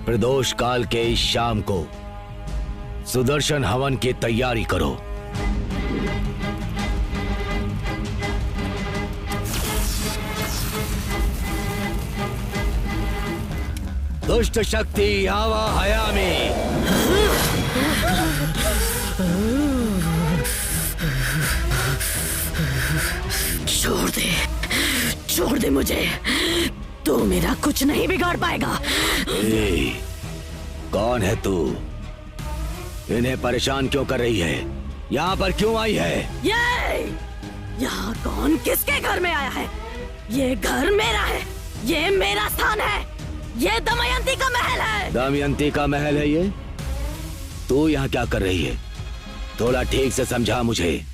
प्रदोष काल के इस शाम को सुदर्शन हवन की तैयारी करो। दुष्ट शक्ति आवाहयामि। छोड़ दे मुझे, तू मेरा कुछ नहीं बिगाड़ पाएगा। कौन है तू? इन्हें परेशान क्यों कर रही है? यहाँ पर क्यों आई है? यहाँ कौन किसके घर में आया है? ये घर मेरा है, ये मेरा स्थान है, ये दमयंती का महल है। दमयंती का महल है ये? तू यहाँ क्या कर रही है? थोड़ा ठीक से समझा मुझे।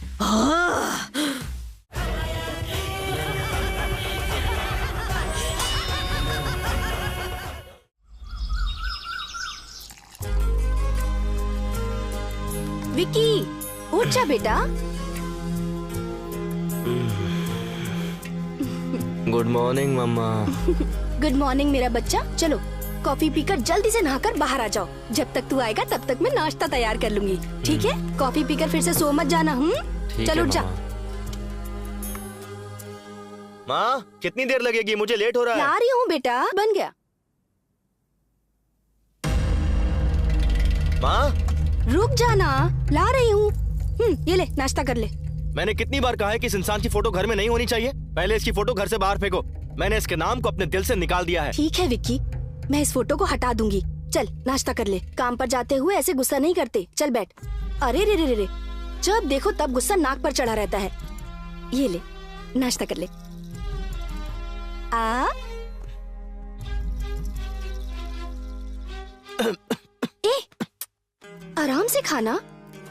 विकी, उठ जा बेटा। गुड मॉर्निंग मम्मा। गुड मॉर्निंग मेरा बच्चा। चलो कॉफी पीकर जल्दी से नहाकर बाहर आ जाओ। जब तक तू आएगा तब तक मैं नाश्ता तैयार कर लूंगी, ठीक है? कॉफी पीकर फिर से सो मत जाना। चलो उठ जा। माँ, कितनी देर लगेगी? मुझे लेट हो रहा है। ला रही हूँ बेटा, बन गया। माँ रुक जाना, ला रही हूँ। ये ले, नाश्ता कर ले। मैंने कितनी बार कहा है कि इस इंसान की फोटो घर में नहीं होनी चाहिए। पहले इसकी फोटो घर से बाहर फेंको। मैंने इसके नाम को अपने दिल से निकाल दिया है। ठीक है विक्की, मैं इस फोटो को हटा दूंगी। चल नाश्ता कर ले। काम पर जाते हुए ऐसे गुस्सा नहीं करते। चल बैठ। अरे रे रे रे रे, जब देखो तब गुस्सा नाक पर चढ़ा रहता है। ये ले, नाश्ता कर ले। आराम से खाना,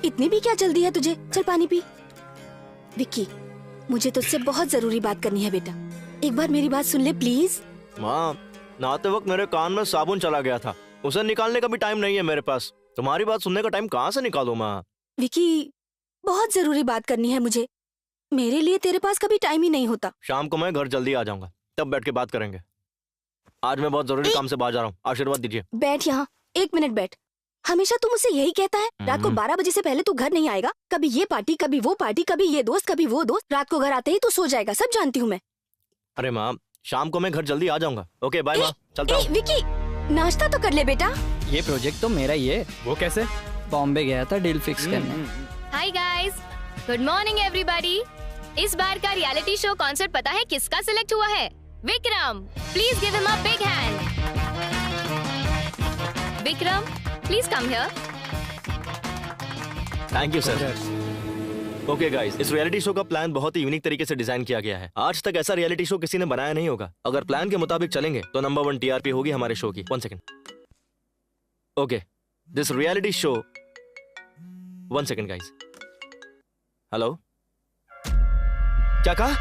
इतनी भी क्या जल्दी है तुझे? चल पानी पी। विक्की, मुझे तुझसे बहुत जरूरी बात करनी है बेटा। एक बार मेरी बात सुन ले प्लीज। माँ, नहाते वक्त मेरे कान में साबुन चला गया था, उसे निकालने का भी टाइम नहीं है मेरे पास। तुम्हारी बात सुनने का टाइम कहाँ से निकालूं माँ? विक्की, बहुत जरूरी बात करनी है मुझे। मेरे लिए तेरे पास कभी टाइम ही नहीं होता। शाम को मैं घर जल्दी आ जाऊंगा, तब बैठ के बात करेंगे। आज मैं बहुत जरूरी काम से बाहर जा रहा हूँ, आशीर्वाद दीजिए। बैठ यहाँ, 1 मिनट बैठ। हमेशा तू मुझसे यही कहता है, रात को 12 बजे से पहले तू घर नहीं आएगा। कभी ये पार्टी, कभी वो पार्टी, कभी ये दोस्त, कभी वो दोस्त। रात को घर आते ही तू सो जाएगा, सब जानती हूँ मैं। अरे माँ, शाम को मैं घर जल्दी आ जाऊंगा। ओके बाय माँ, चलता हूँ। विकी, नाश्ता तो कर ले बेटा। ये प्रोजेक्ट तो मेरा ही है। वो कैसे? बॉम्बे गया था डील फिक्स करने। Hi guys, good morning everybody. इस बार का रियलिटी शो कॉन्सेप्ट पता है किसका सिलेक्ट हुआ है? Vikram. Please give him a big hand. Vikram, please come here. Thank you sir. Okay guys, इस रियलिटी शो का प्लान बहुत ही यूनिक तरीके से डिजाइन किया गया है। आज तक ऐसा रियलिटी शो किसी ने बनाया नहीं होगा। अगर प्लान के मुताबिक चलेंगे तो नंबर 1 टीआरपी होगी हमारे शो की। 1 second. Okay, this reality show 1 second guys. Hello, क्या कहा?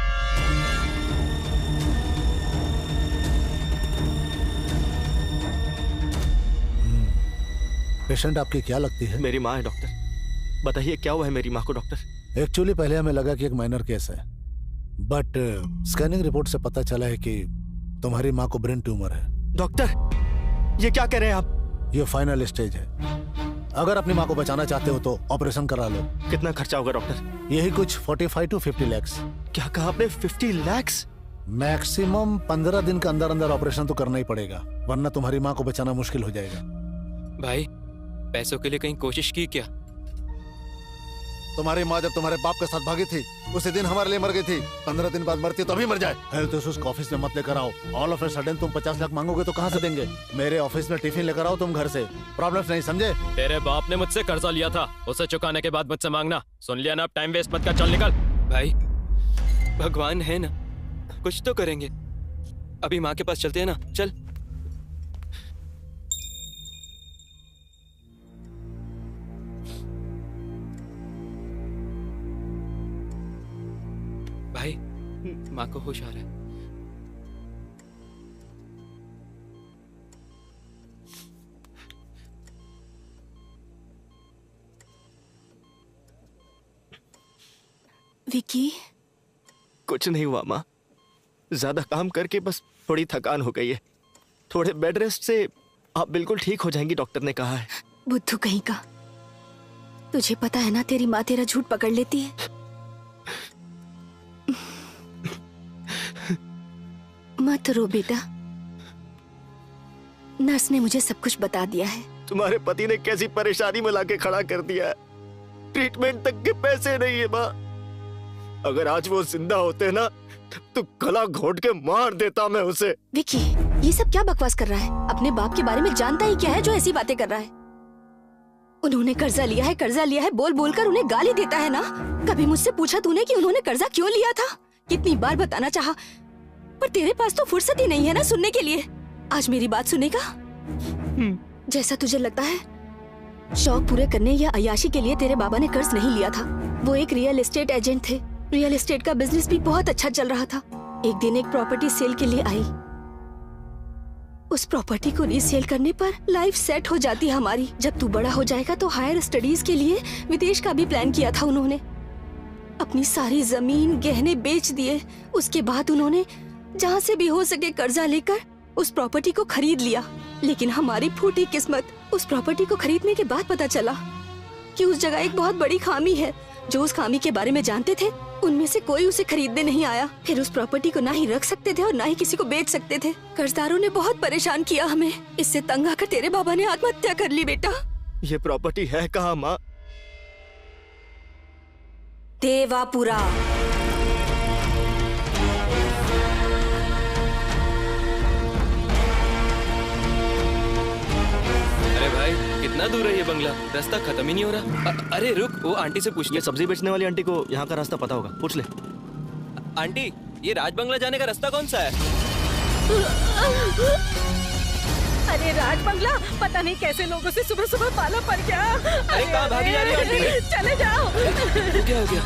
पेशेंट आपकी क्या लगती है? मेरी माँ है डॉक्टर। बताइए क्या हुआ है मेरी माँ को डॉक्टर? एक्चुअली पहले हमें लगा कि एक माइनर केस है, बट स्कैनिंग रिपोर्ट से पता चला है कि तुम्हारी माँ को ब्रेन ट्यूमर है। डॉक्टर, ये क्या कह रहे हैं आप? ये फाइनल स्टेज है। अगर अपनी माँ को बचाना चाहते हो तो ऑपरेशन करा लो। कितना खर्चा होगा डॉक्टर? यही कुछ 45 to 50 लाख। क्या कहा आपने? 50 लाख? मैक्सिमम 15 दिन के अंदर अंदर ऑपरेशन तो करना ही पड़ेगा, वरना तुम्हारी माँ को बचाना मुश्किल हो जाएगा। भाई, पैसों के लिए कहीं कोशिश की क्या? तुम्हारी माँ जब तुम्हारे बाप के साथ भागी थी उसी दिन हमारे लिए मर गई थी। 15 दिन बाद मरती तो अभी मर जाए। हेल्थ इश्यूज ऑफिस में मत लेकर आओ। ऑल ऑफ ए सडन तुम 50 लाख मांगोगे तो कहाँ से देंगे? मेरे ऑफिस में टिफिन लेकर आओ तुम घर से। प्रॉब्लम्स नहीं, समझे? तेरे बाप ने मुझसे कर्जा लिया था, उसे चुकाने के बाद मुझसे मांगना। सुन लिया ना? अब टाइम वेस्ट मत कर, चल निकल। भाई, भगवान है ना, कुछ तो करेंगे। अभी माँ के पास चलते हैं ना, चल। भाई, माँ को होश आ रहा है। विकी, कुछ नहीं हुआ माँ, ज्यादा काम करके बस थोड़ी थकान हो गई है। थोड़े बेड रेस्ट से आप बिल्कुल ठीक हो जाएंगी, डॉक्टर ने कहा है। बुद्धू कहीं का, तुझे पता है ना तेरी माँ तेरा झूठ पकड़ लेती है। मत रो बेटा, नर्स ने मुझे सब कुछ बता दिया है। तुम्हारे पति ने कैसी परेशानी में लाके खड़ा कर दिया है, ट्रीटमेंट तक के पैसे नहीं है माँ। अगर आज वो जिंदा होते ना तो गला घोट के मार देता मैं उसे। विकी, ये सब क्या बकवास कर रहा है? अपने बाप के बारे में जानता ही क्या है जो ऐसी बातें कर रहा है? उन्होंने कर्जा लिया है बोल बोल कर उन्हें गाली देता है ना। कभी मुझसे पूछा तूने कि उन्होंने कर्जा क्यों लिया था? कितनी बार बताना चाहा, पर तेरे पास तो फुर्सत ही नहीं है ना सुनने के लिए। आज मेरी बात सुनेगा? जैसा तुझे लगता है, शौक पूरे करने या अय्याशी के लिए तेरे बाबा ने कर्ज नहीं लिया था। वो एक रियल एस्टेट एजेंट थे। रियल एस्टेट का बिजनेस भी बहुत अच्छा चल रहा था। एक दिन एक प्रॉपर्टी सेल के लिए आई। उस प्रॉपर्टी को रीसेल करने पर लाइफ सेट हो जाती हमारी। जब तू बड़ा हो जाएगा तो हायर स्टडीज के लिए विदेश का भी प्लान किया था उन्होंने। अपनी सारी जमीन गहने बेच दिए। उसके बाद उन्होंने जहाँ से भी हो सके कर्जा लेकर उस प्रॉपर्टी को खरीद लिया। लेकिन हमारी फूटी किस्मत, उस प्रॉपर्टी को खरीदने के बाद पता चला कि उस जगह एक बहुत बड़ी खामी है। जो उस खामी के बारे में जानते थे उनमें से कोई उसे खरीदने नहीं आया। फिर उस प्रॉपर्टी को ना ही रख सकते थे और ना ही किसी को बेच सकते थे। कर्जदारों ने बहुत परेशान किया हमें। इससे तंग आकर तेरे बाबा ने आत्महत्या कर ली। बेटा, ये प्रॉपर्टी है कहाँ माँ? देवापुरा। अरे भाई, कितना दूर है ये बंगला? रास्ता खत्म ही नहीं हो रहा। अरे रुक, वो आंटी से पूछ ले। ये सब्जी बेचने वाली आंटी को यहाँ का रास्ता पता होगा, पूछ ले। आंटी, ये राज बंगला जाने का रास्ता कौन सा है? अरे राज बंगला, पता नहीं कैसे लोगों से सुबह सुबह पाला पड़ गया। अरे कहाँ भागी जा रही हो आंटी? चले जाओ। क्या हो गया?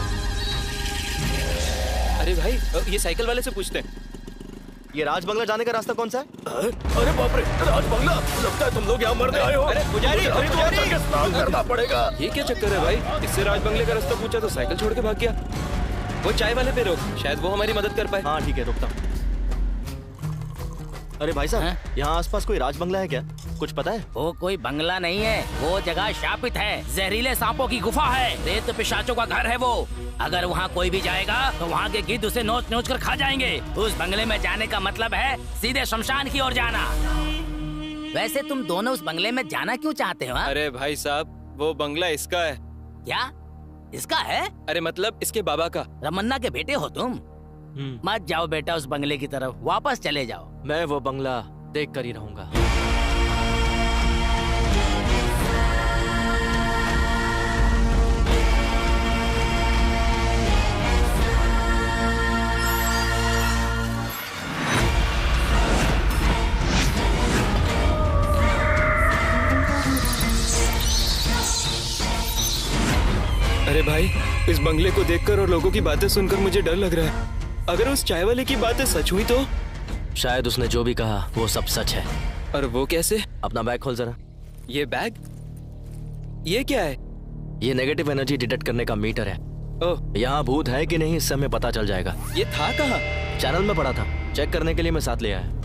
अरे भाई, ये साइकिल वाले से पूछते हैं। ये राज बंगला जाने का रास्ता कौन सा है? अरे बाप रे, राज बंगला, लगता है तुम लोग यहाँ मरने आए हो। अरे पुजारी, अरे पुजारी, स्नान करना पड़ेगा। ये क्या चक्कर है भाई? इससे राज बंगले का रास्ता पूछा तो साइकिल छोड़ के भाग गया। वो चाय वाले पे रोक, शायद वो हमारी मदद कर पाए। हाँ ठीक है, रुकता हूँ। अरे भाई साहब, यहाँ आसपास कोई राज बंगला है क्या? कुछ पता है? वो कोई बंगला नहीं है, वो जगह शापित है। जहरीले सांपों की गुफा है, रेत पिशाचों का घर है वो। अगर वहाँ कोई भी जाएगा तो वहाँ के गिद्ध उसे नोच नोच कर खा जाएंगे। उस बंगले में जाने का मतलब है सीधे शमशान की ओर जाना। वैसे तुम दोनों उस बंगले में जाना क्यों चाहते हो? अरे भाई साहब, वो बंगला इसका है। क्या इसका है? अरे मतलब इसके बाबा का। रमन्ना के बेटे हो तुम? मत जाओ बेटा उस बंगले की तरफ, वापस चले जाओ। मैं वो बंगला देख कर ही रहूंगा। अरे भाई, इस बंगले को देखकर और लोगों की बातें सुनकर मुझे डर लग रहा है। अगर उस चाय वाले की बातें सच हुई तो? शायद उसने जो भी कहा वो सब सच है। और वो कैसे? अपना बैग खोल जरा। ये बैग? ये क्या है? ये नेगेटिव एनर्जी डिटेक्ट करने का मीटर है। ओह, यहाँ भूत है कि नहीं इससे हमें पता चल जाएगा। ये था कहाँ? चैनल में पड़ा था, चेक करने के लिए मैं साथ ले आया।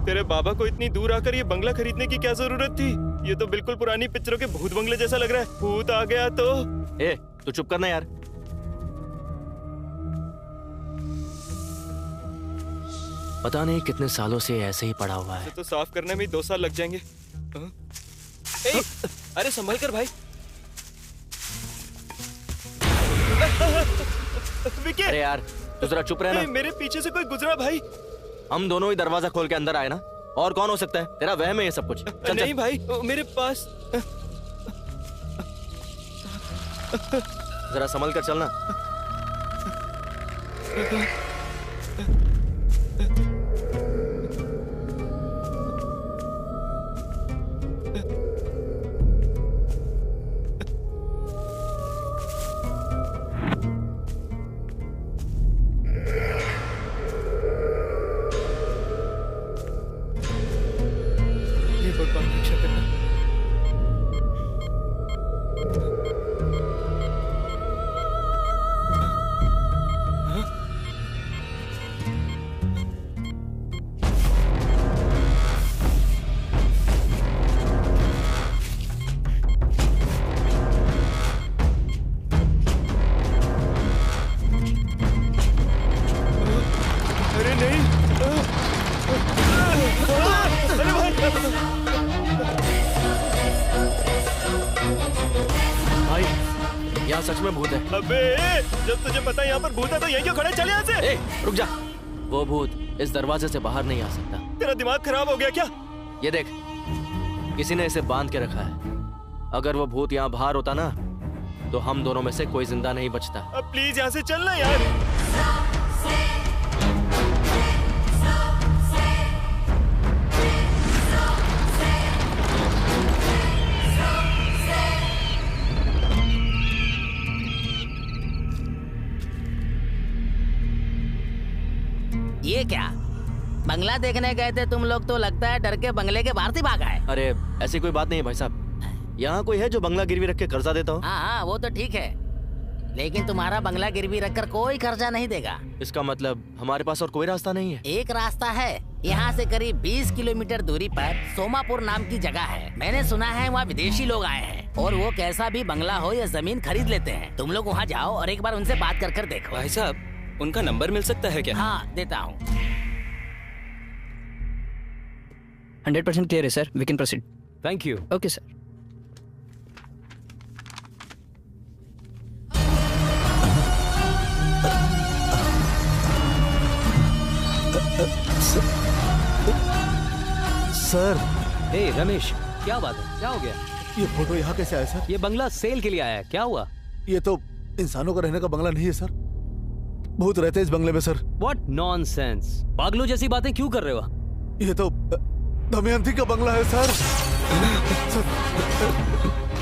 तेरे बाबा को इतनी दूर आकर ये बंगला खरीदने की क्या जरूरत थी? ये तो बिल्कुल पुरानी पिक्चरों के भूत बंगले जैसा लग रहा है। भूत आ गया तो? ए, तू चुप करना यार। पता नहीं कितने सालों से ऐसे ही पड़ा हुआ है। तो साफ करने में 2 साल लग जाएंगे। ए, अरे संभल कर भाई। विकी! अरे यार, तू जरा चुप रहना। मेरे पीछे से कोई गुजरा भाई। हम दोनों ही दरवाजा खोल के अंदर आए ना, और कौन हो सकता है? तेरा वहम है ये सब कुछ। चल नहीं भाई, मेरे पास। जरा संभल कर चलना। भगवान रक्षा करना। यहाँ सच में भूत है। अबे जब तुझे पता है यहाँ पर भूत है तो यहीं क्यों खड़े, चले यहाँ से। ए, रुक जा। वो भूत इस दरवाजे से बाहर नहीं आ सकता। तेरा दिमाग खराब हो गया क्या? ये देख, किसी ने इसे बांध के रखा है। अगर वो भूत यहाँ बाहर होता ना तो हम दोनों में से कोई जिंदा नहीं बचता। अब प्लीज यहाँ से चलना यार। ये क्या बंगला देखने गए थे तुम लोग, तो लगता है डर के बंगले के बाहर से भागा है। अरे ऐसी कोई बात नहीं है भाई साहब। यहाँ कोई है जो बंगला गिरवी रख के कर्जा देता हो? हाँ वो तो ठीक है, लेकिन तुम्हारा बंगला गिरवी रखकर कोई कर्जा नहीं देगा। इसका मतलब हमारे पास और कोई रास्ता नहीं है? एक रास्ता है, यहाँ से करीब 20 किलोमीटर दूरी पर सोमापुर नाम की जगह है। मैंने सुना है वहाँ विदेशी लोग आए हैं और वो कैसा भी बंगला हो या जमीन खरीद लेते हैं। तुम लोग वहाँ जाओ और एक बार उनसे बात कर देखो। भाई साहब उनका नंबर मिल सकता है क्या? हाँ देता हूँ। 100% क्लियर है sir, we can proceed. Thank you. Okay sir. Sir hey Ramesh, क्या बात है, क्या हो गया? ये फोटो यहाँ कैसे आया सर? ये बंगला सेल के लिए आया है, क्या हुआ? ये तो इंसानों का रहने का बंगला नहीं है सर, भूत रहते हैं इस बंगले में सर। व्हाट नॉनसेंस, पागलों जैसी बातें क्यों कर रहे हो? ये तो दमयंती का बंगला है सर।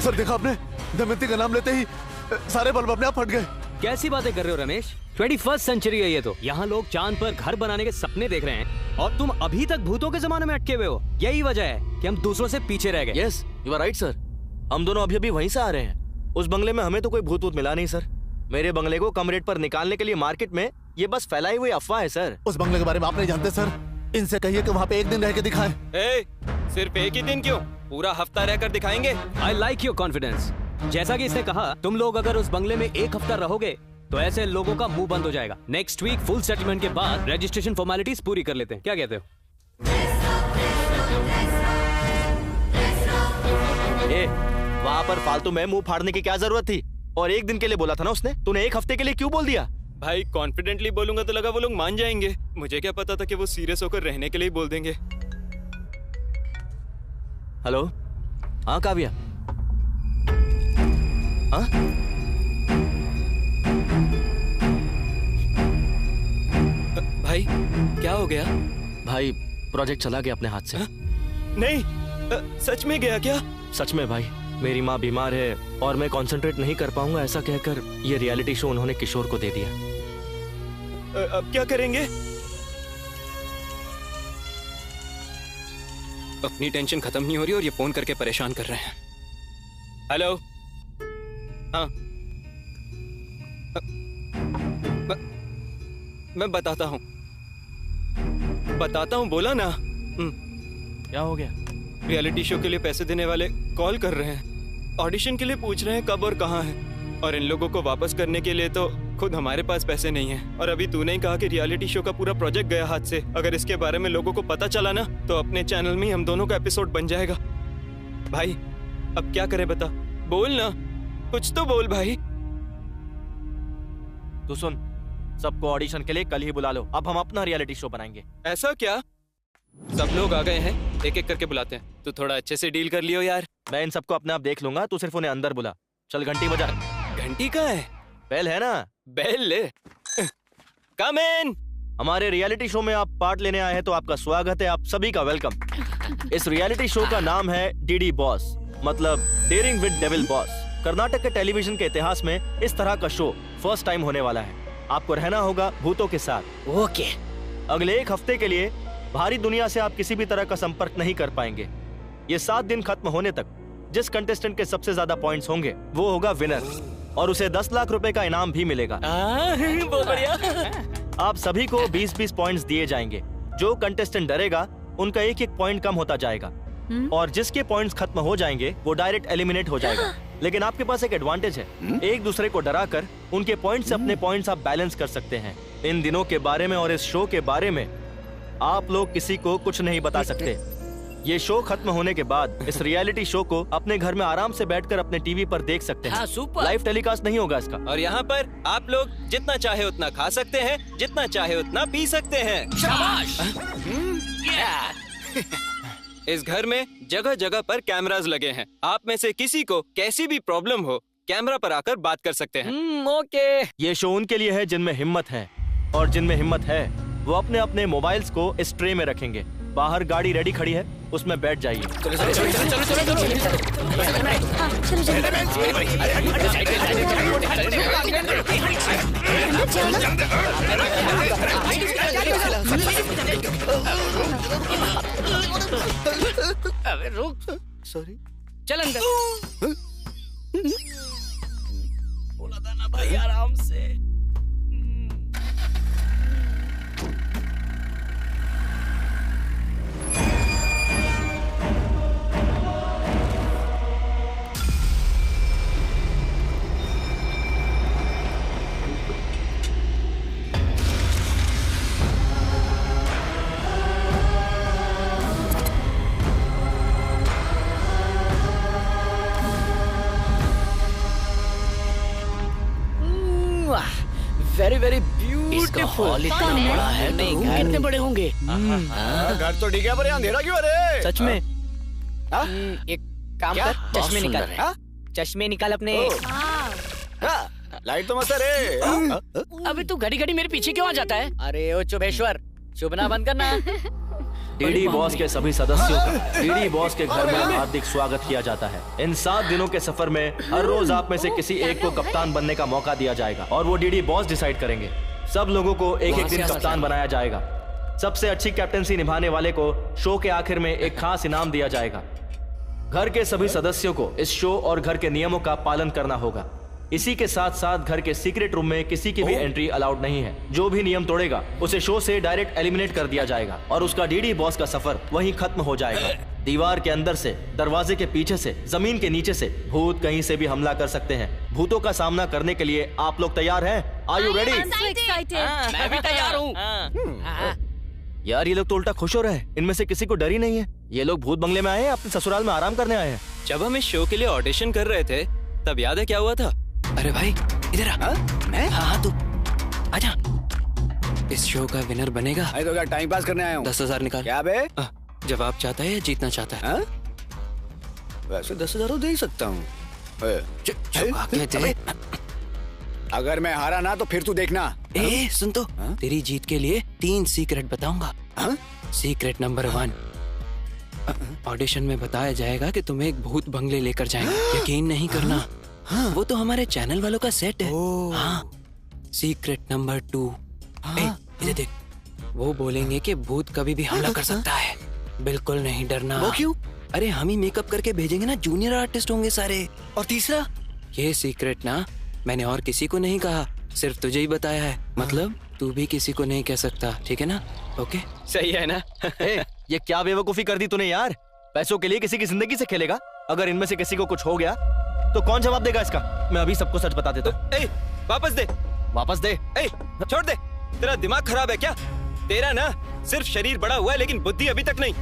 सर देखा आपने, दमयंती का नाम लेते ही सारे बल्ब अपने आप फट गए। कैसी बातें कर रहे हो रमेश? 21st सेंचुरी है ये तो। यहाँ लोग चांद पर घर बनाने के सपने देख रहे हैं और तुम अभी तक भूतों के जमाने में अटके हुए हो। यही वजह है कि हम दूसरों से पीछे रह गए। Yes you are right sir, हम दोनों अभी अभी वहीं से आ रहे हैं। उस बंगले में हमें तो कोई भूत मिला नहीं सर। मेरे बंगले को कम रेट पर निकालने के लिए मार्केट में ये बस फैलाई हुई अफवाह है सर। उस बंगले के बारे में आप नहीं जानते सर, इनसे कहिए कि वहाँ पे एक दिन रह के दिखाएं। सिर्फ एक ही दिन क्यों, पूरा हफ्ता रहकर दिखाएंगे। I like your confidence. जैसा कि इसने कहा, तुम लोग अगर उस बंगले में एक हफ्ता रहोगे तो ऐसे लोगों का मुंह बंद हो जाएगा। नेक्स्ट वीक फुल सेटलमेंट के बाद रजिस्ट्रेशन फॉर्मेलिटीज पूरी कर लेते हैं, क्या कहते हो? वहाँ पर फालतू में मुंह फाड़ने की क्या जरूरत थी? और एक दिन के लिए बोला था ना उसने, तूने एक हफ्ते के लिए क्यों बोल दिया? भाई कॉन्फिडेंटली बोलूंगा तो लगा वो लोग मान जाएंगे। मुझे क्या पता था कि वो सीरियस होकर रहने के लिए बोल देंगे। हेलो, हाँ काव्या, हाँ भाई क्या हो गया? भाई प्रोजेक्ट चला गया अपने हाथ से। नहीं, सच में गया क्या? सच में भाई, मेरी माँ बीमार है और मैं कंसंट्रेट नहीं कर पाऊंगा, ऐसा कहकर ये रियलिटी शो उन्होंने किशोर को दे दिया। अब क्या करेंगे? अपनी टेंशन खत्म नहीं हो रही और ये फोन करके परेशान कर रहे हैं। हेलो, हाँ मैं बताता हूँ बोला ना। क्या हो गया? रियलिटी शो के लिए पैसे देने वाले कॉल कर रहे हैं, ऑडिशन के लिए पूछ रहे हैं कब और कहाँ है, और इन लोगों को वापस करने के लिए तो खुद हमारे पास पैसे नहीं है। और अभी तूने ही कहा कि रियलिटी शो का पूरा प्रोजेक्ट गया हाथ से। अगर इसके बारे में लोगों को पता चला ना तो अपने चैनल में हम दोनों का एपिसोड बन जाएगा। भाई अब क्या करें बता, बोल ना, कुछ तो बोल भाई। तू सुन, सबको ऑडिशन के लिए कल ही बुला लो, अब हम अपना रियलिटी शो बनाएंगे। ऐसा क्या? सब लोग आ गए हैं, एक एक करके बुलाते हैं। तू थोड़ा अच्छे से डील कर लियो यार। मैं इन सबको अपने आप देख लूंगा, तू सिर्फ उन्हें अंदर बुला। चल घंटी बजा। घंटी कहाँ है? बेल है ना, बेल ले। कम इन। हमारे रियलिटी शो में आप पार्ट लेने आए हैं तो आपका स्वागत है, आप सभी का वेलकम। इस रियलिटी शो का नाम है डीडी बॉस, मतलब daring with devil boss. Karnataka के टेलीविजन के इतिहास में इस तरह का शो फर्स्ट टाइम होने वाला है। आपको रहना होगा भूतों के साथ। ओके। अगले एक हफ्ते के लिए बाहरी दुनिया से आप किसी भी तरह का संपर्क नहीं कर पाएंगे। ये 7 दिन खत्म होने तक जिस कंटेस्टेंट के सबसे ज्यादा पॉइंट्स होंगे वो होगा विनर, और उसे 10 लाख रुपए का इनाम भी मिलेगा। बहुत बढ़िया। आप सभी को 20-20 पॉइंट्स दिए जाएंगे। जो कंटेस्टेंट डरेगा उनका एक एक पॉइंट कम होता जाएगा, और जिसके पॉइंट्स खत्म हो जाएंगे वो डायरेक्ट एलिमिनेट हो जाएगा। लेकिन आपके पास एक एडवांटेज है, एक दूसरे को डराकर उनके पॉइंट से अपने पॉइंट्स आप बैलेंस कर सकते हैं। इन दिनों के बारे में और इस शो के बारे में आप लोग किसी को कुछ नहीं बता सकते। ये शो खत्म होने के बाद इस रियलिटी शो को अपने घर में आराम से बैठकर अपने टीवी पर देख सकते हैं। हाँ, सुपर। लाइव टेलीकास्ट नहीं होगा इसका। और यहाँ पर आप लोग जितना चाहे उतना खा सकते हैं, जितना चाहे उतना पी सकते हैं। शाबाश। इस घर में जगह जगह पर कैमरास लगे हैं। आप में से किसी को कैसी भी प्रॉब्लम हो, कैमरा पर आकर बात कर सकते हैं। ओके। ये शो उनके लिए है जिनमें हिम्मत है, और जिनमें हिम्मत है वो अपने अपने मोबाइल्स को इस ट्रे में रखेंगे। बाहर गाड़ी रेडी खड़ी है, उसमें बैठ जाइए। अबे रुक। सॉरी। चल अंदर। बोला था ना भाई आराम से। Very very beautiful. इतना बड़ा है, नहीं, रूम कितने बड़े होंगे? घर तो ठीक है पर अंधेरा क्यों है? सच में। एक काम कर, चश्मे निकाल। चश्मे निकाल अपने। लाइट तो मस्त है रे। अबे तू घड़ी घड़ी मेरे पीछे क्यों आ जाता है? अरे ओ चुभेश्वर, चुभना बंद करना। डीडी बॉस के सभी सदस्यों का डीडी बॉस के घर में हार्दिक स्वागत किया जाता है। इन 7 दिनों के सफर में हर रोज आप में से किसी एक को कप्तान बनने का मौका दिया जाएगा, और वो डीडी बॉस डिसाइड करेंगे। सब लोगों को एक एक दिन कप्तान बनाया जाएगा। सबसे अच्छी कैप्टनसी निभाने वाले को शो के आखिर में एक खास इनाम दिया जाएगा। घर के सभी सदस्यों को इस शो और घर के नियमों का पालन करना होगा। इसी के साथ साथ घर के सीक्रेट रूम में किसी की भी एंट्री अलाउड नहीं है। जो भी नियम तोड़ेगा उसे शो से डायरेक्ट एलिमिनेट कर दिया जाएगा, और उसका डीडी बॉस का सफर वहीं खत्म हो जाएगा। दीवार के अंदर से, दरवाजे के पीछे से, जमीन के नीचे से भूत कहीं से भी हमला कर सकते हैं। भूतों का सामना करने के लिए आप लोग तैयार हैं? Are you ready? मैं भी तैयार हूँ। यार ये लोग तो उल्टा खुश हो रहे हैं। इनमें से किसी को डर ही नहीं है। ये लोग भूत बंगले में आए हैं, अपने ससुराल में आराम करने आए हैं। जब हम इस शो के लिए ऑडिशन कर रहे थे तब याद है क्या हुआ था? अरे भाई इधर आ। मैं? हाँ तू आजा। इस शो का विनर बनेगा। अरे तो क्या टाइम पास करने आया हूँ? 10,000 निकाल। क्या बे? जवाब चाहता है या जीतना चाहता है? वैसे 10,000 तो दे ही सकता हूँ। अगर मैं हारा ना तो फिर तू देखना। सुन तो, तेरी जीत के लिए 3 सीक्रेट बताऊंगा। सीक्रेट नंबर 1, ऑडिशन में बताया जाएगा कि तुम्हें एक भूत बंगले लेकर जाएंगे। यकीन नहीं करना, वो तो हमारे चैनल वालों का सेट है। हाँ। सीक्रेट नंबर 2, इधर देख, वो बोलेंगे कि भूत कभी भी हमला कर सकता है। बिल्कुल नहीं डरना। वो क्यों? अरे हम ही मेकअप करके भेजेंगे ना, जूनियर आर्टिस्ट होंगे सारे। और तीसरा? ये सीक्रेट ना मैंने और किसी को नहीं कहा, सिर्फ तुझे ही बताया है। मतलब तू भी किसी को नहीं कह सकता, ठीक है ना? ओके, सही है ना? ये क्या बेवकूफी कर दी तूने यार। पैसों के लिए किसी की जिंदगी से खेलेगा। अगर इनमें से किसी को कुछ हो गया तो कौन जवाब देगा इसका? मैं अभी सबको सच बता देता हूँ। वापस दे, वापस दे। छोड़ दे। तेरा दिमाग खराब है क्या? तेरा ना सिर्फ शरीर बड़ा हुआ है लेकिन बुद्धि अभी तक नहीं।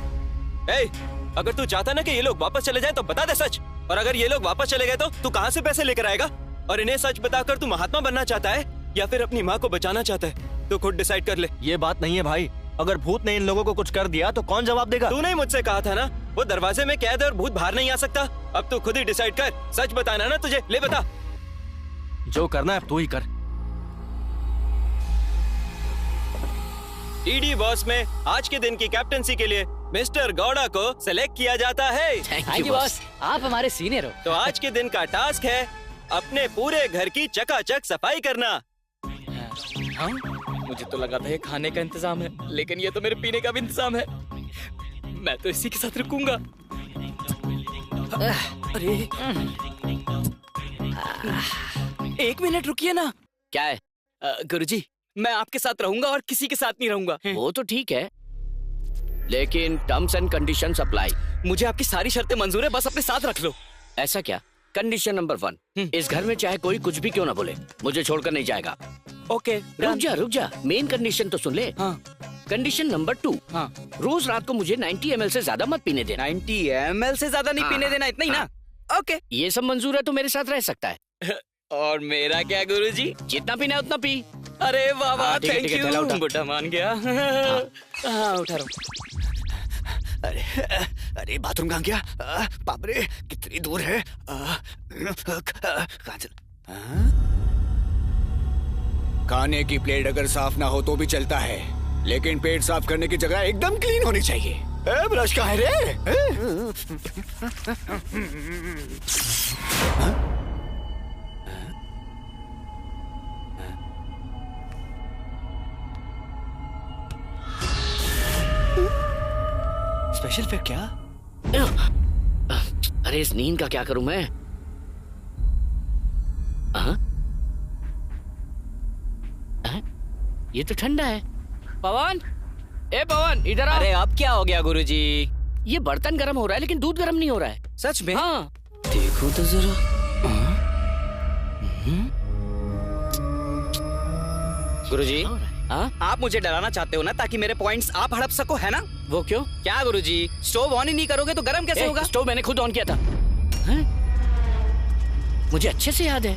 अगर तू चाहता ना कि ये लोग वापस चले जाएं तो बता दे सच। और अगर ये लोग वापस चले गए तो तू कहाँ से पैसे लेकर आएगा? और इन्हें सच बताकर तू महात्मा बनना चाहता है या फिर अपनी माँ को बचाना चाहता है? तो खुद डिसाइड कर ले। ये बात नहीं है भाई। अगर भूत ने इन लोगों को कुछ कर दिया तो कौन जवाब देगा? तूने मुझसे कहा था ना, वो दरवाजे में कैद है और भूत बाहर नहीं आ सकता। अब तू खुद ही डिसाइड कर। सच बताना ना तुझे। ले बता। जो करना है तू ही कर। डीडी बॉस में आज के दिन की कैप्टनसी के लिए मिस्टर गौड़ा को सिलेक्ट किया जाता है। थैंक यू बॉस, आप हमारे सीनियर हो। तो आज के दिन का टास्क है अपने पूरे घर की चकाचक सफाई करना। हाँ? मुझे तो लगा था ये खाने का इंतजाम है, लेकिन ये तो मेरे पीने का भी इंतजाम है। मैं तो इसी के साथ रुकूंगा। अरे 1 मिनट रुकिए ना। क्या है? गुरुजी, मैं आपके साथ रहूंगा और किसी के साथ नहीं रहूंगा। वो तो ठीक है, लेकिन टर्म्स एंड कंडीशंस अप्लाई। मुझे आपकी सारी शर्तें मंजूर है, बस अपने साथ रख लो। ऐसा क्या? कंडीशन नंबर 1, इस घर में चाहे कोई कुछ भी क्यों ना बोले, मुझे छोड़कर नहीं जाएगा। ओके। रुक जा, मेन कंडीशन तो सुन ले। हाँ। Condition number 2। हाँ। रोज रात को मुझे 90 ml से ज्यादा मत पीने देना। 90 ml से ज्यादा नहीं पीने देना, इतना ही ना? ओके। ये सब मंजूर है तो मेरे साथ रह सकता है। और मेरा क्या गुरुजी? जितना पीना है उतना पी। अरे वाह वाह, हाँ, ठीक है, थैंक ठीक है, थैला यू, उठा। बुढ़ा मान गया। हाँ उठा रहा हूँ। अरे बाथरूम कहाँ गया? बाप रे कितनी दूर है। कहाँ चल? खाने की प्लेट अगर साफ ना हो तो भी चलता है, लेकिन पेट साफ करने की जगह एकदम क्लीन होनी चाहिए। ब्रश कहाँ है रे? स्पेशल इफेक्ट क्या? अरे इस नींद का क्या करूं मैं? ये तो ठंडा है। पवन, ए पवन इधर आ। अरे अब क्या हो गया गुरुजी? ये बर्तन गर्म हो रहा है लेकिन दूध गर्म नहीं हो रहा है। सच में? हाँ देखो तो जरा। गुरुजी, हाँ? आप मुझे डराना चाहते हो ना, ताकि मेरे पॉइंट्स आप हड़प सको, है ना? वो क्यों? क्या गुरुजी, स्टोव ऑन ही नहीं करोगे तो गर्म कैसे होगा? स्टोव मैंने खुद ऑन किया था। हैं? मुझे अच्छे से याद है।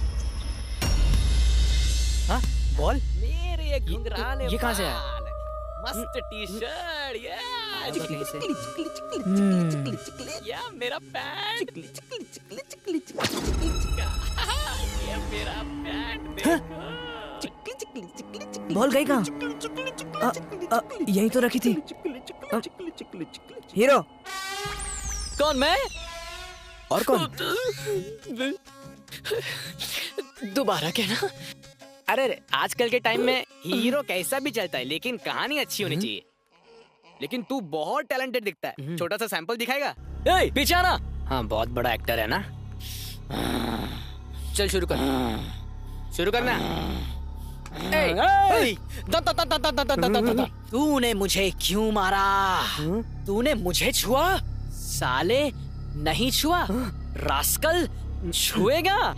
हाँ? बॉल? मेरे घुंघराले ये कहाँ से आया? मस्त टी शर्ट, या मेरा पैंट, ये मेरा पैंट देखो। बॉल गई कहाँ? यही तो रखी थी। हीरो कौन? मैं? और कौन? दोबारा कहना। अरे आजकल के टाइम में हीरो कैसा भी चलता है, लेकिन कहानी अच्छी होनी चाहिए। लेकिन तू बहुत टैलेंटेड दिखता है। छोटा सा सैंपल दिखाएगा? ए, पीछे आना। हाँ बहुत बड़ा एक्टर है ना। चल शुरू कर। शुरू करना। तूने मुझे क्यों मारा? तूने मुझे छुआ? साले नहीं छुआ, रास्कल छुएगा।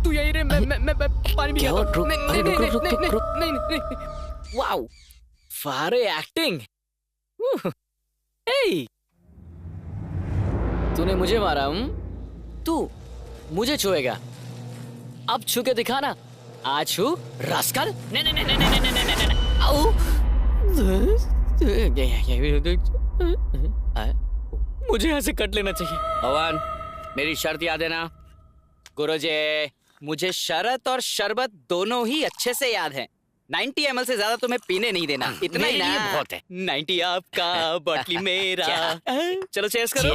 तू यही रे, मैं पानी भी नहीं। वाओ, फारे एक्टिंग। तूने मुझे मारा? तू मुझे छुएगा? अब छू के दिखाना। आ छू रास्कल। मुझे यहाँ से कट लेना चाहिए। पवन मेरी शर्त याद है ना? गुरुजी, मुझे शरत और शरबत दोनों ही अच्छे से याद है। 90 ml से ज्यादा तुम्हें पीने नहीं देना, इतना ही ना? बहुत है। 90 आपका, बॉटली मेरा। चलो चेयर्स करो।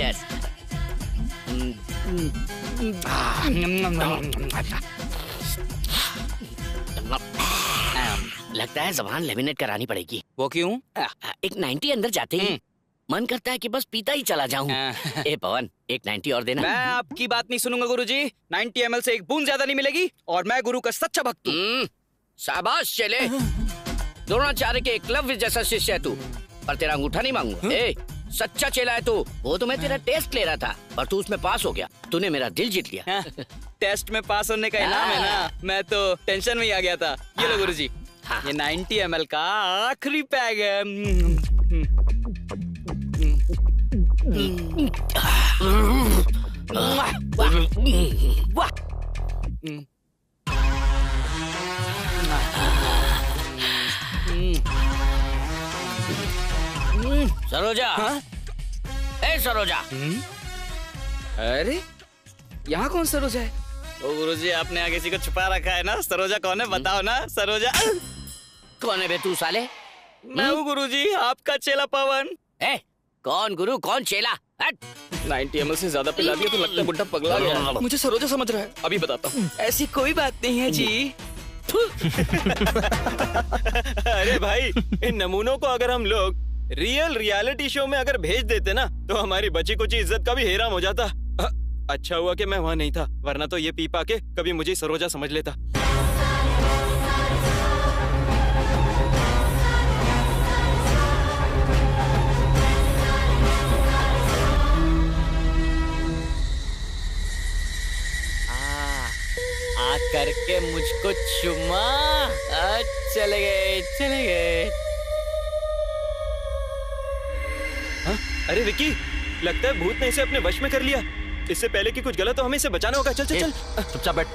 लगता है जबान लेमिनेट करानी पड़ेगी। वो क्यों? एक 90 अंदर जाते ही मन करता है कि बस पीता ही चला जाऊं। ए पवन एक 90 और देना। मैं आपकी बात नहीं सुनूंगा गुरुजी। 90 ml से एक बूंद ज्यादा नहीं मिलेगी, और मैं गुरु का सच्चा भक्त हूँ। शाबाश चले। द्रोणाचार्य के एकलव्य जैसा शिष्य है तू, पर तेरा अंगूठा नहीं मांगूंगा। ए सच्चा चेला है तू। वो तो मैं तेरा टेस्ट ले रहा था, पर तू उसमें पास हो गया। तूने मेरा दिल जीत लिया। टेस्ट में पास होने का इनाम है ना? मैं तो टेंशन में ही आ गया था। ये लो गुरुजी, ये 90 ml का आखिरी पैग है। सरोजा। ए सरोजा। अरे यहाँ कौन सरोजा है? ओ गुरुजी, आपने यहाँ किसी को छुपा रखा है ना? सरोजा कौन है बताओ ना। सरोजा कौन है बे तू साले? मैं हूँ गुरुजी, आपका चेला पवन। ए कौन गुरु कौन चेला? 90 ml से ज्यादा पिला दिया तो लगता है बुड्ढा पगला गया। मुझे सरोजा समझ रहा है। अभी बताता हूँ। ऐसी कोई बात नहीं है जी। अरे भाई, इन नमूनों को अगर हम लोग रियलिटी शो में अगर भेज देते ना, तो हमारी बची कुछ इज्जत का भी हेराम हो जाता। अच्छा हुआ कि मैं वहाँ नहीं था, वरना तो ये पी पा के कभी मुझे सरोजा समझ लेता। आ करके मुझको चुम्मा। चले गए चले गए। हाँ? अरे विक्की, लगता है भूत ने इसे अपने वश में कर लिया। इससे पहले कि कुछ गलत हो हमें इसे बचाना होगा। चल चल चल। चुपचाप बैठ।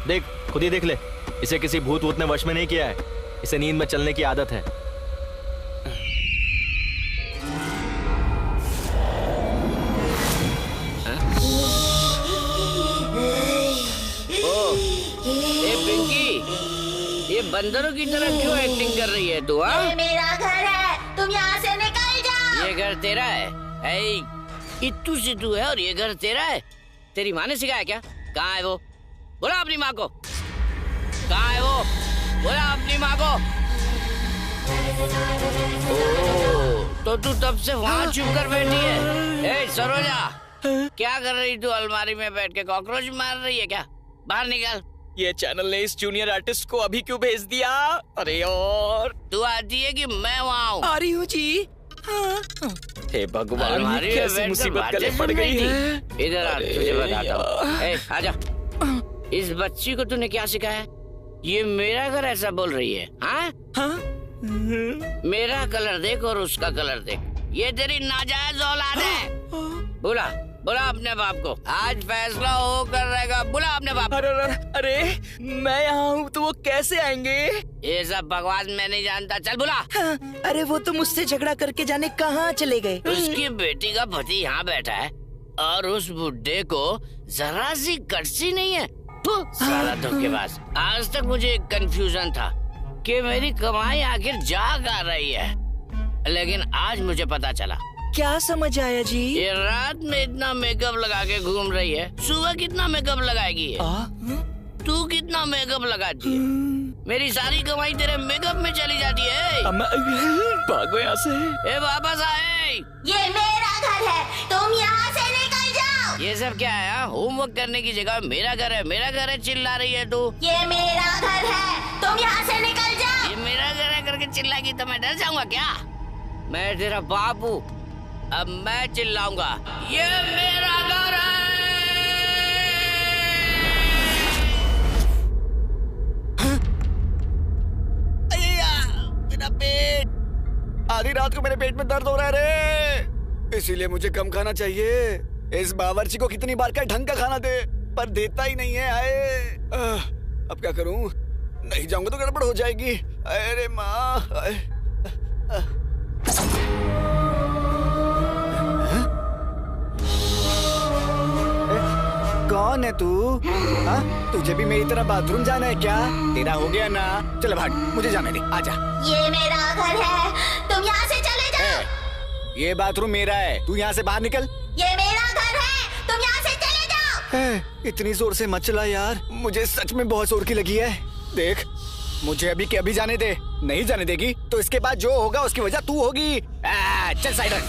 देख, खुद ही देख ले, इसे किसी भूत वूत ने वश में नहीं किया है। इसे नींद में चलने की आदत है। ये बंदरों की तरह क्यों एक्टिंग कर रही है तू? ये मेरा घर है, तुम यहाँ से निकल जाओ। ये घर तेरा है? इत्तू सिद्धू है और ये घर तेरा है? तेरी माँ ने सिखाया क्या? कहाँ है वो? बोला अपनी माँ को। कहाँ है वो? बोला अपनी माँ को। तो तू तब से वहाँ छुप कर बैठी है? ए सरोजा, क्या कर रही तू? अलमारी में बैठ के कॉकरोच मार रही है क्या? बाहर निकल। ये चैनल ने इस जूनियर आर्टिस्ट को अभी क्यों भेज दिया? अरे यार, तू आती है कि मैं वहाँ हूँ? आ रही हूँ जी। हाँ। हे भगवान, ये कैसी मुसीबत गले पड़ गई है। इधर आ, तुझे बताता हूँ। आजा। इस बच्ची को तूने क्या सिखाया? ये मेरा घर ऐसा बोल रही है? हाँ? हाँ? मेरा कलर देख और उसका कलर देख। ये तेरी नाजायज औलाद है। बोला बोला अपने बाप को, आज फैसला हो कर रहेगा। बोला अपने बाप। अरे मैं यहाँ हूँ तो वो कैसे आएंगे? ये सब बकवास मैं नहीं जानता। चल बोला। हाँ, अरे वो तो मुझसे झगड़ा करके जाने कहाँ चले गए। उसकी बेटी का पति यहाँ बैठा है और उस बुड्ढे को जरा सी कटसी नहीं है। सारा धोखेबाज। आज तक मुझे एक कंफ्यूजन था कि मेरी कमाई आखिर जा कहाँ रही है, लेकिन आज मुझे पता चला। क्या समझ आया जी? ये रात में इतना मेकअप लगा के घूम रही है, सुबह कितना मेकअप लगाएगी है? तू कितना मेकअप लगाती है? मेरी सारी कमाई तेरे मेकअप में चली जाती है। भागो यहाँ से। ए वापस आए। ये मेरा घर है, तुम यहाँ से निकल जाओ। ये सब क्या है? होमवर्क करने की जगह मेरा घर है चिल्ला रही है तू। ये मेरा घर है, तुम यहाँ से निकल जाओ। ये मेरा घर है करके चिल्लाएगी तो मैं डर जाऊंगा क्या? मैं तेरा बाप हूँ, अब मैं चिल्लाऊंगा। ये मेरा घर है। मेरा पेट, आधी रात को मेरे पेट में दर्द हो रहा है रे, इसीलिए मुझे कम खाना चाहिए। इस बावर्ची को कितनी बार क्या ढंग का खाना दे, पर देता ही नहीं है। आए अब क्या करूं? नहीं जाऊंगा तो गड़बड़ हो जाएगी। अरे माँ, कौन है तू? हाँ, तुझे भी मेरी तरह बाथरूम जाना है क्या? तेरा हो गया ना, चल भाग, मुझे जाने दे, आजा। ये मेरा घर है, तुम यहाँ से चले जाओ। ये बाथरूम मेरा है, तू यहाँ से बाहर निकल। ये मेरा घर है, तुम यहाँ से चले जाओ। इतनी जोर से मत चला यार, मुझे सच में बहुत जोर की लगी है। देख, मुझे अभी के अभी जाने दे। नहीं जाने देगी तो इसके बाद जो होगा उसकी वजह तू होगी। चल साइड रख।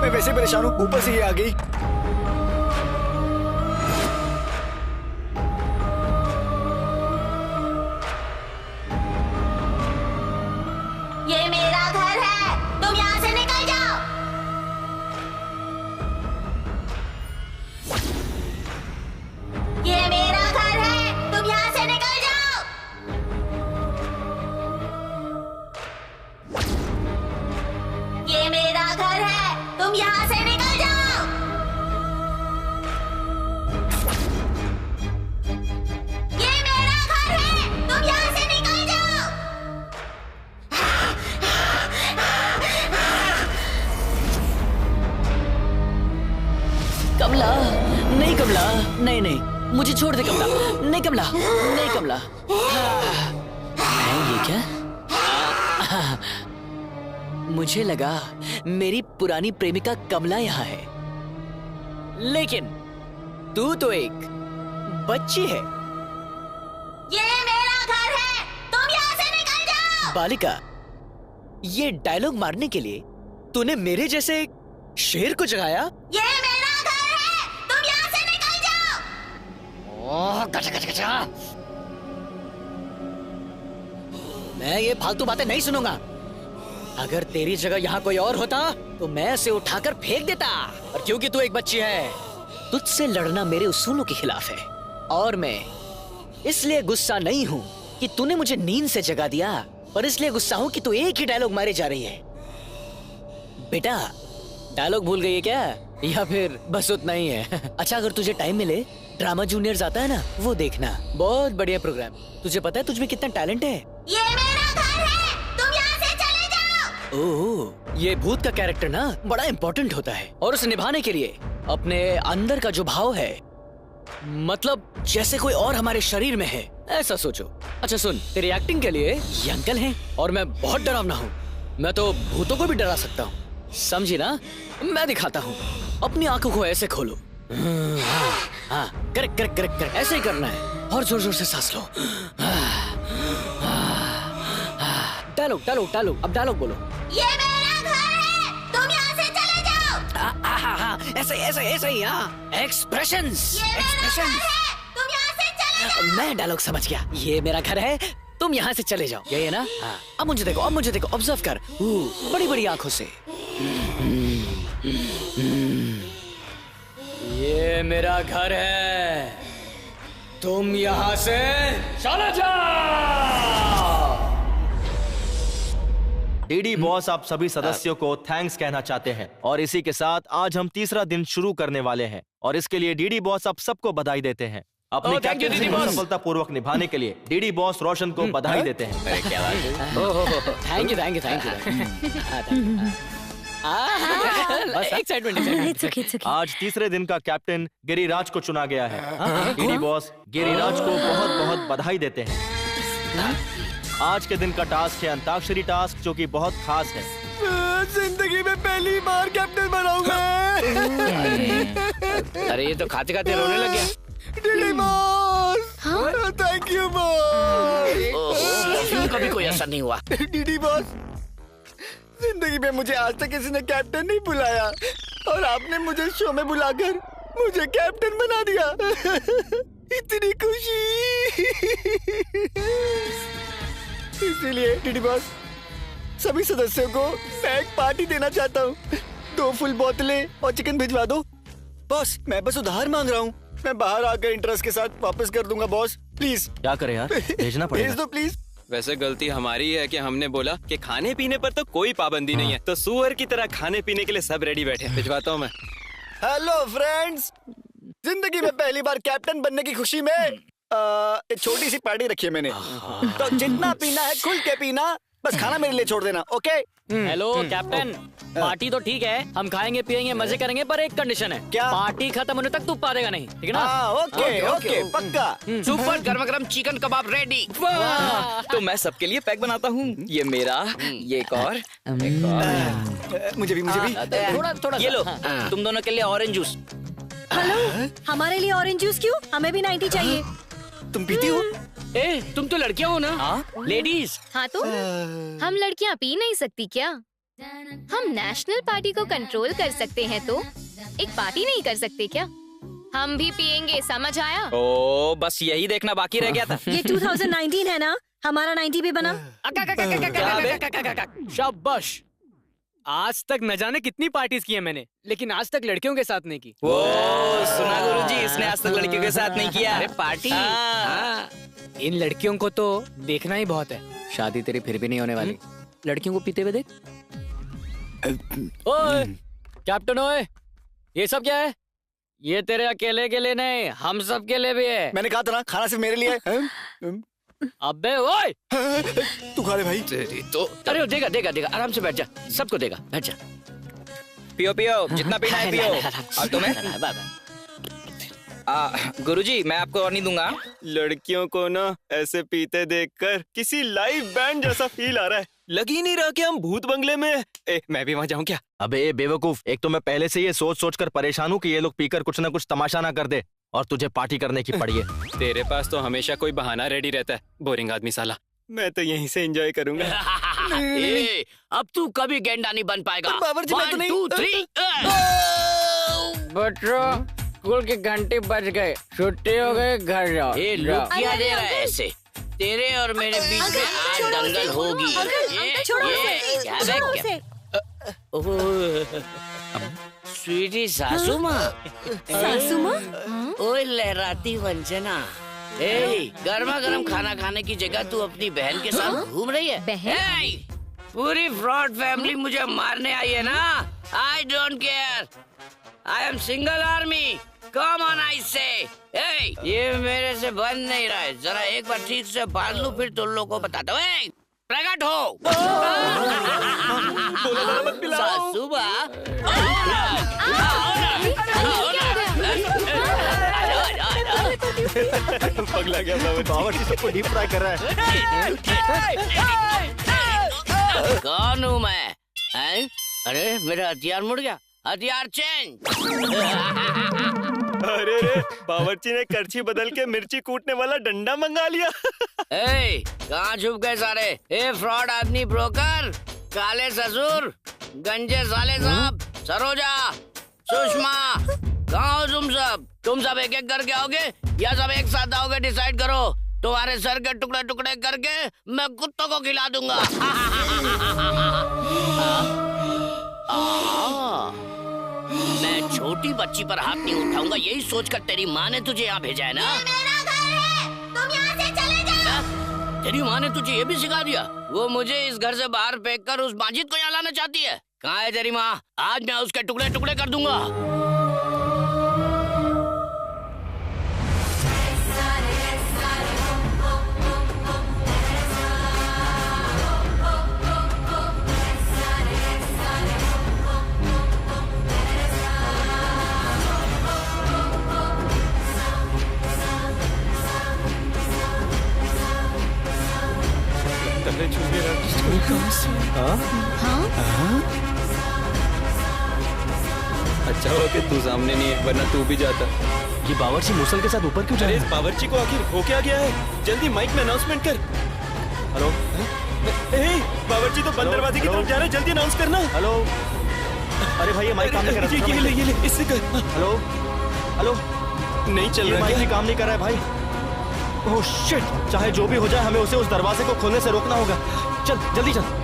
मैं वैसे परेशान हूँ, ऊपर से ये आ गई। ये मेरा घर है, तुम यहाँ से निकल जाओ। ये मेरा घर है, तुम यहाँ से निकल जाओ। ये मेरा घर है, तुम यहाँ से निकल जाओ। ये मेरा घर है, तुम यहाँ से निकल जाओ। कमला, नहीं कमला, नहीं नहीं, मुझे छोड़ दे कमला। नहीं कमला, नहीं कमला। ये क्या? मुझे लगा मेरी पुरानी प्रेमिका कमला यहाँ है, लेकिन तू तो एक बच्ची है। ये मेरा घर है, तुम यहाँ से निकल जाओ। बालिका, ये डायलॉग मारने के लिए तूने मेरे जैसे एक शेर को जगाया? ये मेरा घर है, तुम यहाँ से निकल जाओ। ओह, गचा गचा गचा। मैं ये फालतू बातें नहीं सुनूंगा। अगर तेरी जगह यहाँ कोई और होता तो मैं उसे उठाकर फेंक देता, और क्योंकि तू एक बच्ची है तुझसे लड़ना मेरे उसूलों के खिलाफ है। और मैं इसलिए गुस्सा नहीं हूँ कि तूने मुझे नींद से जगा दिया, पर इसलिए गुस्सा हूँ कि तू एक ही डायलॉग मारे जा रही है। बेटा डायलॉग भूल गई है क्या, या फिर बस उतना ही है? अच्छा अगर तुझे टाइम मिले ड्रामा जूनियर्स आता है ना, वो देखना, बहुत बढ़िया प्रोग्राम। तुझे पता है तुझमें कितना टैलेंट है? ये मेरा घर है, तुम यहाँ से चले जाओ। ओह, ये भूत का कैरेक्टर ना बड़ा इम्पोर्टेंट होता है, और उसे निभाने के लिए अपने अंदर का जो भाव है, मतलब जैसे कोई और हमारे शरीर में है, ऐसा सोचो। अच्छा सुन, तेरी एक्टिंग के लिए ये अंकल हैं, और मैं बहुत डरावना हूँ। मैं तो भूतों को भी डरा सकता हूँ, समझी ना? मैं दिखाता हूँ। अपनी आंखों को ऐसे खोलो। हाँ, करेक्ट करेक्ट करेक्ट करेक्ट, ऐसे ही करना है, और जोर जोर से सांस लो। डायलॉग डायलॉग डायलॉग, अब डायलॉग बोलो। ये मेरा घर है, तुम यहाँ से चले जाओ। ऐसे ऐसे ऐसे ही, हाँ, एक्सप्रेशंस एक्सप्रेशंस। तुम यहाँ से चले जाओ। मैं डायलॉग समझ गया, ये मेरा घर है, तुम यहाँ से चले जाओ, यही है ना? हाँ। अब मुझे देखो, अब मुझे देखो, ऑब्जर्व कर बड़ी बड़ी आंखों से। ये मेरा घर है, तुम यहाँ से चले जाओ। डीडी बॉस आप सभी सदस्यों को थैंक्स कहना चाहते हैं, और इसी के साथ आज हम तीसरा दिन शुरू करने वाले हैं, और इसके लिए डीडी बॉस आप सबको बधाई देते हैं। अपनी कैप्टनसी को सफलतापूर्वक निभाने के लिए डीडी बॉस रोशन को बधाई देते हैं। Thank you thank you thank you. आज तीसरे दिन का कैप्टन गिरिराज को चुना गया है। डीडी बॉस गिरिराज को बहुत बहुत बधाई देते हैं। आज के दिन का टास्क है अंताक्षरी टास्क, जो कि बहुत खास है। जिंदगी में पहली बार कैप्टन बनाऊंगा। अरे ये तो खाते खाते रोने लग गया। DD boss, thank you boss. कभी कोई असर नहीं हुआ। डीडी बॉस, जिंदगी में मुझे आज तक किसी ने कैप्टन नहीं बुलाया, और आपने मुझे शो में बुलाकर मुझे कैप्टन बना दिया। इतनी खुशी। इसीलिए डीडी बॉस, सभी सदस्यों को मैं एक पार्टी देना चाहता हूँ। 2 फुल बोतलें और चिकन भिजवा दो। बॉस मैं बस उधार मांग रहा हूँ, मैं बाहर आकर इंटरेस्ट के साथ वापस कर दूंगा बॉस, प्लीज। क्या करे यार, भेजना पड़ेगा। भेज दो प्लीज। वैसे गलती हमारी है कि हमने बोला कि खाने पीने पर तो कोई पाबंदी नहीं है, तो सुअर की तरह खाने पीने के लिए सब रेडी बैठे हैं। भिजवाता हूँ मैं। हेलो फ्रेंड्स, जिंदगी में पहली बार कैप्टन बनने की खुशी में एक छोटी सी पार्टी रखी है मैंने, तो जितना पीना है खुल के पीना, बस खाना मेरे लिए छोड़ देना, ओके? हेलो कैप्टन, पार्टी तो ठीक है, हम खाएंगे पिएंगे मजे करेंगे, पर एक कंडीशन है। क्या? पार्टी खत्म होने तक तू पारेगा नहीं, ठीक है ना? ओके ओके पक्का। सुपर गरम गरम चिकन कबाब रेडी। तो मैं सबके लिए पैक बनाता हूँ। ये मेरा, ये एक और। मुझे भी थोड़ा थोड़ा ये लो, तुम दोनों के लिए ऑरेंज जूस। हेलो, हमारे लिए ऑरेंज जूस क्यों? हमें भी 90 चाहिए। तुम पीती हो? ए, तुम तो लड़कियां हो ना? लेडीज। हाँ तो हम लड़कियाँ पी नहीं सकती क्या? हम नेशनल पार्टी को कंट्रोल कर सकते हैं, तो एक पार्टी नहीं कर सकते क्या? हम भी पियेंगे, समझ आया? ओ बस यही देखना बाकी रह गया था। ये 2019 है ना, हमारा 90 भी बना। शाबाश। आज तक न जाने कितनी पार्टीज की है मैंने, लेकिन आज तक लड़कियों के साथ नहीं की। वो सुना गुरुजी, इसने आज तक लड़कियों के साथ नहीं किया। अरे पार्टी। इन लड़कियों को तो देखना ही बहुत है। शादी तेरी फिर भी नहीं होने वाली। लड़कियों को पीते हुए देख। ओए कैप्टन, ओए ये सब क्या है? ये तेरे अकेले के लिए नहीं, हम सब के लिए भी है। मैंने कहा था ना, खाना सिर्फ मेरे लिए है। अबे ओए, तू खा ले भाई। तो अरे देगा देगा देगा, आराम से बैठ जा, सबको देगा, बैठ जा। पियो पियो, जितना पीना है पियो। और तुम्हें? गुरुजी मैं आपको और नहीं दूंगा। लड़कियों को ना ऐसे पीते देखकर किसी लाइव बैंड जैसा फील आ रहा है। लग ही नहीं रहा कि हम भूत बंगले में। मैं भी वहाँ जाऊँ क्या? अबे बेवकूफ, एक तो मैं पहले से ये सोच सोच कर परेशान हूँ कि ये लोग पीकर कुछ ना कुछ तमाशा ना कर दे, और तुझे पार्टी करने की पड़ी है। तेरे पास तो हमेशा कोई बहाना रेडी रहता है, बोरिंग आदमी साला। मैं तो यहीं से एंजॉय करूंगा। ए, अब तू कभी गेंडा नहीं बन पाएगा। 1 2 3। बच्चों स्कूल के घंटे बज गए, छुट्टी हो गई, घर जाओ। ए, लुक क्या दे रहा है ऐसे? तेरे और मेरे बीच में आज दंगल होगी। स्वीटी सासू माँ, सासू माँ? ओए लहराती वंजना, गर्मा गर्म खाना खाने की जगह तू अपनी बहन के साथ घूम रही है? बहन? पूरी फ्रॉड फैमिली मुझे मारने आई है ना। I don't care, I am single army. Come on I से। ये मेरे से बन नहीं रहा है, जरा एक बार ठीक से बांध लूं फिर तुम लोगों को बताता हूँ। प्रकट हो सासू माँ। पगला गया बावर्ची, सबको डीप फ्राई कर रहा है। कौन हूँ मैं? अरे मेरा हथियार मुड़ गया, हथियार चेंज। अरे रे, बावर्ची ने करछी बदल के मिर्ची कूटने वाला डंडा मंगा लिया। कहाँ छुप गए सारे? फ्रॉड आदमी, ब्रोकर, काले ससुर, गंजे साले साहब, सरोजा, सुषमा, कहाँ हो तुम सब? तुम सब एक एक करके आओगे या सब एक साथ आओगे? डिसाइड करो। तुम्हारे सर के टुकड़े टुकड़े करके मैं कुत्तों को खिला दूंगा। मैं छोटी बच्ची पर हाथ नहीं उठाऊंगा, यही सोचकर तेरी माँ ने तुझे यहाँ भेजा है ना? मेरा घर है, तुम यहाँ से चले जाओ। तेरी माँ ने तुझे ये भी सिखा दिया? वो मुझे इस घर से बाहर फेंककर उस माजिद को यहाँ लाना चाहती है। कहाँ है तेरी माँ? आज मैं उसके टुकड़े टुकड़े कर दूंगा। अच्छा हुआ कि तू सामने नहीं है, वरना तू भी जाता। ये बावर्ची मूसल के साथ ऊपर क्यों जा रहा है? इस बावर्ची को आखिर हो क्या गया है? जल्दी माइक में अनाउंसमेंट कर। हेलो, बावर्ची तो बंद दरवाजे की तरफ जा रहा है, जल्दी अनाउंस करना। हेलो, अरे भाई ये माइक काम नहीं कर रहा। ये ले इससे कर। हेलो हेलो, नहीं चल रहा, माइक भी काम नहीं कर रहा है भाई। ओह शिट, चाहे जो भी हो जाए हमें उसे उस दरवाजे को खोलने से रोकना होगा। चल जल्दी चल।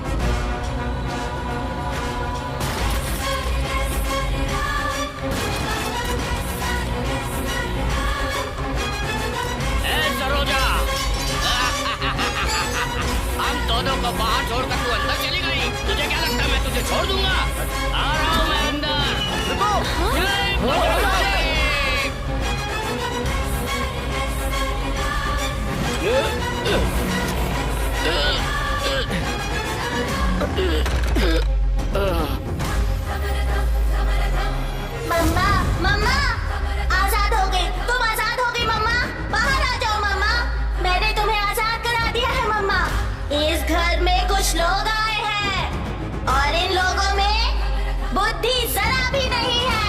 दोनों को बाहर छोड़कर तू अंदर चली गई। तुझे क्या लगता है मैं तुझे छोड़ दूंगा? आ रहा हूँ मैं अंदर। मम्मा, मम्मा, आजाद हो गई। तुम आजाद हो गई मम्मा। बाहर आ जाओ मम्मा, मैंने तुम्हें आजाद करा दिया है मम्मा। इस घर में कुछ लोग आए हैं और इन लोगों में बुद्धि जरा भी नहीं है।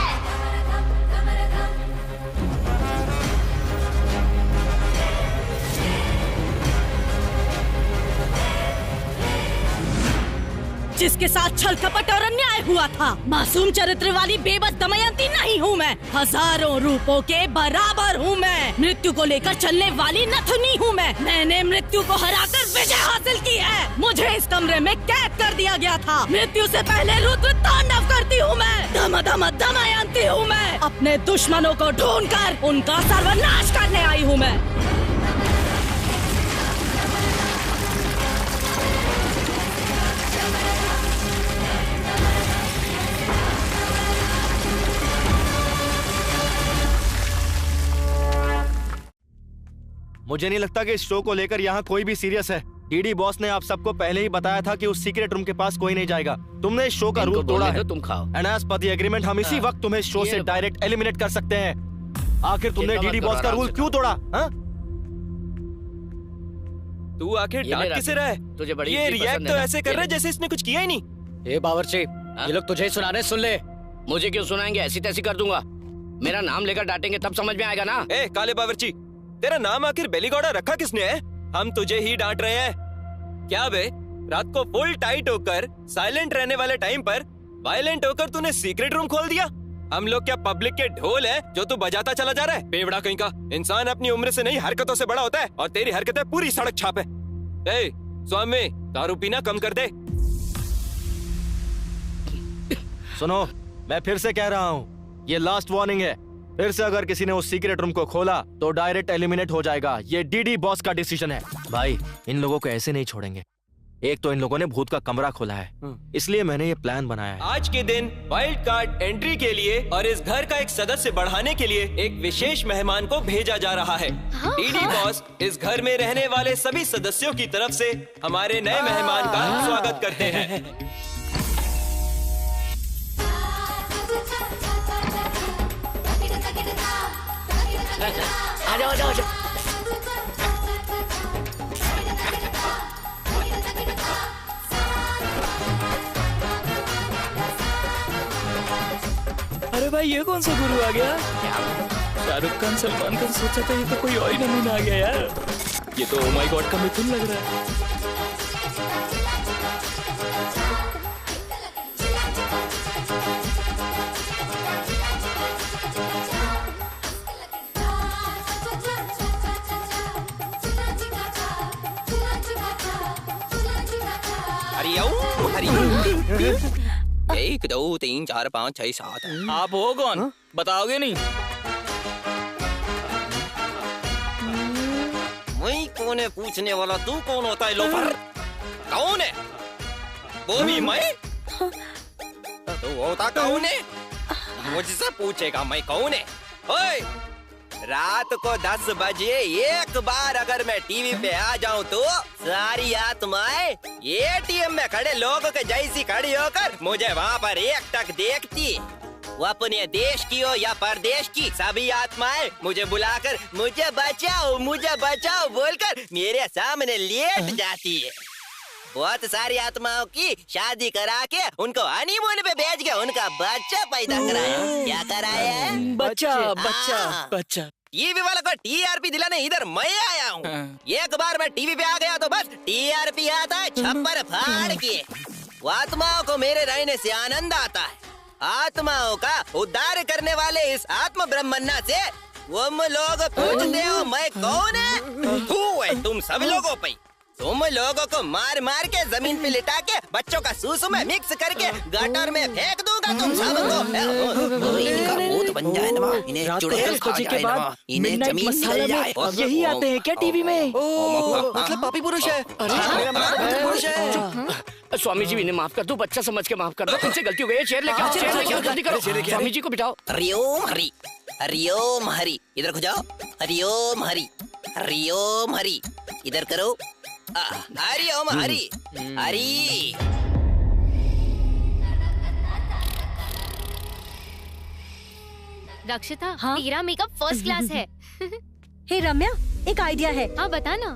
जिसके साथ छल कपट और अन्याय हुआ था, मासूम चरित्र वाली बेबस दमयंती नहीं हूँ मैं। हजारों रूपों के बराबर हूँ मैं। मृत्यु को लेकर चलने वाली नथुनी हूँ मैं। मैंने मृत्यु को हराकर विजय हासिल की है। मुझे इस कमरे में कैद कर दिया गया था। मृत्यु से पहले रुद्र तांडव करती हूँ मैं। धम धम दमयंती हूँ मैं। अपने दुश्मनों को ढूंढकर उनका सर्वनाश करने आई हूँ मैं। मुझे नहीं लगता कि इस शो को लेकर यहाँ कोई भी सीरियस है। डीडी बॉस ने आप सबको पहले ही बताया था कि उस सीक्रेट रूम के पास कोई नहीं जाएगा। तुमने इस शो का रूल तोड़ा है। तुम खाओ। And as per the agreement हम इसी वक्त तुम्हें शो से डायरेक्ट एलिमिनेट कर सकते हैं। आखिर तुमने डीडी बॉस का रूल क्यों तोड़ा? तू आखिर डांट किसे रहा है? तुझे बड़ी ये रिएक्ट तो ऐसे कर रहा है जैसे इसने कुछ किया ही नहीं। ए बावर्ची, ये लोग तुझे ही सुनाने, सुन ले। मुझे क्यों सुनाएंगे? ऐसी तैसी कर दूंगा। मेरा नाम लेकर डांटेंगे तब समझ में आएगा ना। ए काले बावर्ची, तेरा नाम आखिर बेलीगौड़ा रखा किसने है? हम तुझे ही डांट रहे हैं। क्या बे, रात को फुल टाइट होकर साइलेंट रहने वाले टाइम पर वायलेंट होकर तूने सीक्रेट रूम खोल दिया? हम लोग क्या पब्लिक के ढोल है जो तू बजाता चला जा रहा है? बेवड़ा कहीं का। इंसान अपनी उम्र से नहीं हरकतों से बड़ा होता है और तेरी हरकतें पूरी सड़क छाप है। ए, स्वामी दारू पीना कम कर दे। सुनो, मैं फिर से कह रहा हूँ, ये लास्ट वार्निंग है। फिर से अगर किसी ने उस सीक्रेट रूम को खोला तो डायरेक्ट एलिमिनेट हो जाएगा। ये डीडी बॉस का डिसीजन है। भाई, इन लोगों को ऐसे नहीं छोड़ेंगे। एक तो इन लोगों ने भूत का कमरा खोला है, इसलिए मैंने ये प्लान बनाया है। आज के दिन वाइल्ड कार्ड एंट्री के लिए और इस घर का एक सदस्य बढ़ाने के लिए एक विशेष मेहमान को भेजा जा रहा है। डीडी बॉस इस घर में रहने वाले सभी सदस्यों की तरफ से हमारे नए मेहमान का स्वागत करते हैं। आजाओ, आजाओ, आजाओ। अरे भाई, ये कौन सा गुरु आ गया? शाहरुख खान, सलमान खान, सोचा था ये तो कोई और ही नमूना आ गया यार। ये तो ओ माय गॉड का मिथुन लग रहा है। हरिओम। 1 2 3 4 5 6 7। आप हो कौन? बताओगे नहीं? मैं कौन है पूछने वाला? तू कौन होता है लोफर? कौन है? वो भी मैं? तू होता कौन है? मुझसे पूछेगा मैं कौन है? ओए, रात को 10 बजे एक बार अगर मैं टीवी पे आ जाऊं तो सारी आत्माएं एटीएम में खड़े लोगों के जैसी खड़ी होकर मुझे वहाँ पर एकटक देखती। वो अपने देश की हो या परदेश की, सभी आत्माएं मुझे बुलाकर मुझे बचाओ बोलकर मेरे सामने लेट जाती है। बहुत सारी आत्माओं की शादी करा के उनको हनीमून पे भेज के उनका बच्चा पैदा कराया। क्या कराया है? बच्चा। टीवी वाला को टीआरपी दिलाने इधर मैं आया हूँ। एक बार मैं टीवी पे आ गया तो बस टीआरपी आता है छप्पर फाड़ के। आत्माओं को मेरे रहने से आनंद आता है। आत्माओं का उद्धार करने वाले इस आत्म ब्रह्मन्ना से तुम लोग पूछते हो मैं कौन है? तू है तुम सब लोगों पे। तुम लोगों को मार मार के जमीन पे लिटा के बच्चों का सूसू में मिक्स करके गटर में फेंक दूंगा तुम सबको। इनका भूत बन जाए ना, इन्हें चुड़ैल खा जाए ना, इन्हें जमीन मिल जाए। यही आते हैं क्या टीवी में? मतलब पापी पुरुष है। पुरुष है। स्वामी जी, इन्हें माफ कर दो, बच्चा समझ के माफ कर दो। तुमसे गलती हो गई है। चेयर लेके आओ, जल्दी करो। स्वामी जी को बिठाओ। हरिओम हरि, हरिओम हरि, इधर को जाओ। हरिओम हरि, हरिओम हरि, इधर करो। हरि ओम हरि हरि। रक्षिता, तेरा मेकअप फर्स्ट क्लास है। हे रम्या, एक आइडिया है। हाँ बता ना।